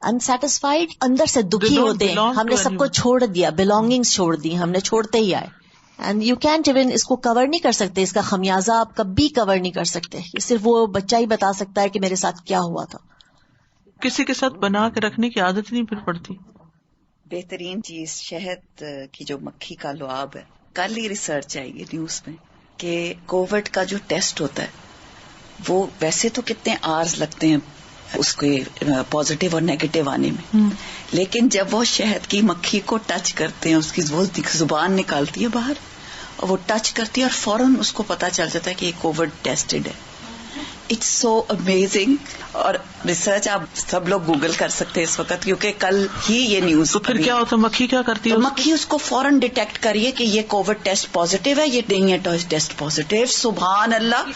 unsatisfied, اندر سے دکھی ہوتے ہیں. ہم نے سب کو چھوڑ دیا، بلونگنگس چھوڑ دی، ہم نے چھوڑتے ہی آئے. اینڈ یو کینٹ ایون اس کو کور نہیں کر سکتے، اس کا خمیازہ آپ کبھی کور نہیں کر سکتے. صرف وہ بچہ ہی بتا سکتا ہے کہ میرے ساتھ کیا ہوا تھا. کسی کے ساتھ بنا کے رکھنے کی عادت نہیں پھر پڑتی. بہترین چیز شہد کی جو مکھی کا لعاب ہے، کل ہی ریسرچ آئی ہے نیوز میں کہ کووڈ کا جو ٹیسٹ ہوتا ہے وہ ویسے تو کتنے آرز لگتے ہیں اس کے پازیٹیو اور نیگیٹو آنے میں، لیکن جب وہ شہد کی مکھی کو ٹچ کرتے ہیں، اس کی زبان نکالتی ہے باہر اور وہ ٹچ کرتی ہے اور فوراً اس کو پتا چل جاتا ہے کہ یہ کووڈ ٹیسٹڈ ہے. It's so amazing. اور ریسرچ آپ سب لوگ گوگل کر سکتے ہیں اس وقت کیونکہ کل ہی یہ نیوز. تو پھر کیا ہوتا ہے، مکھی کیا کرتی ہے؟ مکھی اس کو فوراً ڈیٹیکٹ کریے کہ یہ کووڈ ٹیسٹ پازیٹیو ہے، یہ نہیں ہے ٹیسٹ پازیٹیو. سبحان اللہ.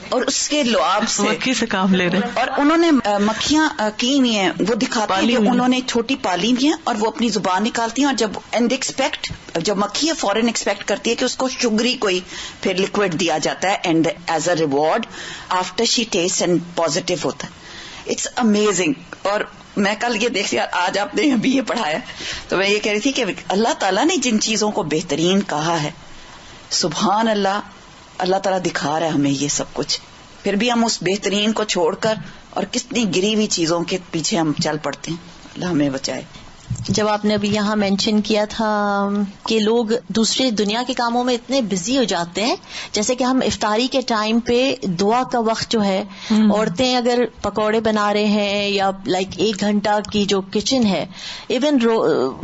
اور اس کے لعاب سے مکھی سے کام لے رہے ہیں. اور انہوں نے مکھیاں کی ہوئی ہیں، وہ دکھاتی ہیں کہ انہوں نے چھوٹی پالی ہوئی ہیں اور وہ اپنی زبان نکالتی ہیں اور جب اینڈ ایکسپیکٹ، جب مکھی ہے فوراً ایکسپیکٹ کرتی ہے کہ اس کو شگری کوئی پھر لکوڈ دیا جاتا ہے and as a reward after she test and positive ہوتا ہے. It's amazing. اور میں کل یہ دیکھ لیا، آج آپ نے ابھی یہ پڑھایا تو میں یہ کہہ رہی تھی کہ اللہ تعالیٰ نے جن چیزوں کو بہترین کہا ہے، سبحان اللہ، اللہ تعالیٰ دکھا رہا ہے ہمیں یہ سب کچھ، پھر بھی ہم اس بہترین کو چھوڑ کر اور کتنی گری ہوئی چیزوں کے پیچھے ہم چل پڑتے ہیں. اللہ ہمیں بچائے. جب آپ نے ابھی یہاں مینشن کیا تھا کہ لوگ دوسرے دنیا کے کاموں میں اتنے بزی ہو جاتے ہیں، جیسے کہ ہم افطاری کے ٹائم پہ دعا کا وقت جو ہے، عورتیں اگر پکوڑے بنا رہے ہیں یا لائک 1 گھنٹہ کی جو کچن ہے، ایون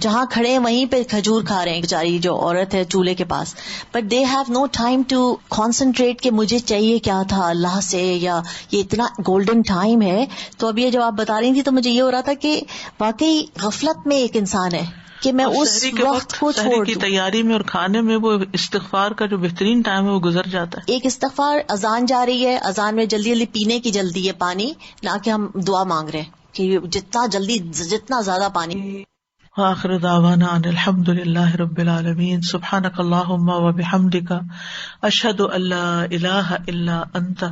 جہاں کھڑے ہیں وہیں پہ کھجور کھا رہے ہیں بیچاری جو عورت ہے چولہے کے پاس، but they have no time to concentrate کہ مجھے چاہیے کیا تھا اللہ سے، یا یہ اتنا گولڈن ٹائم ہے. تو اب یہ جب آپ بتا رہی تھی تو مجھے یہ ہو رہا تھا کہ واقعی غفلت میں ایک انسان ہے کہ میں اس وقت کو چھوڑ کی تیاری میں اور کھانے میں وہ استغفار کا جو بہترین ٹائم ہے وہ گزر جاتا ہے. ایک استغفار، اذان جا رہی ہے، اذان میں جلدی جلدی پینے کی جلدی ہے پانی، نہ کہ ہم دعا مانگ رہے ہیں کہ جتنا جلدی جتنا زیادہ پانی. آخر دعوانا ان الحمد للہ رب العالمین. سبحانک اللہم وبحمدک، اشہد ان لا الہ الا انت،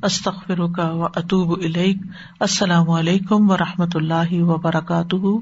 استغفرک واتوب الیک. السلام علیکم ورحمۃ اللہ وبرکاتہ.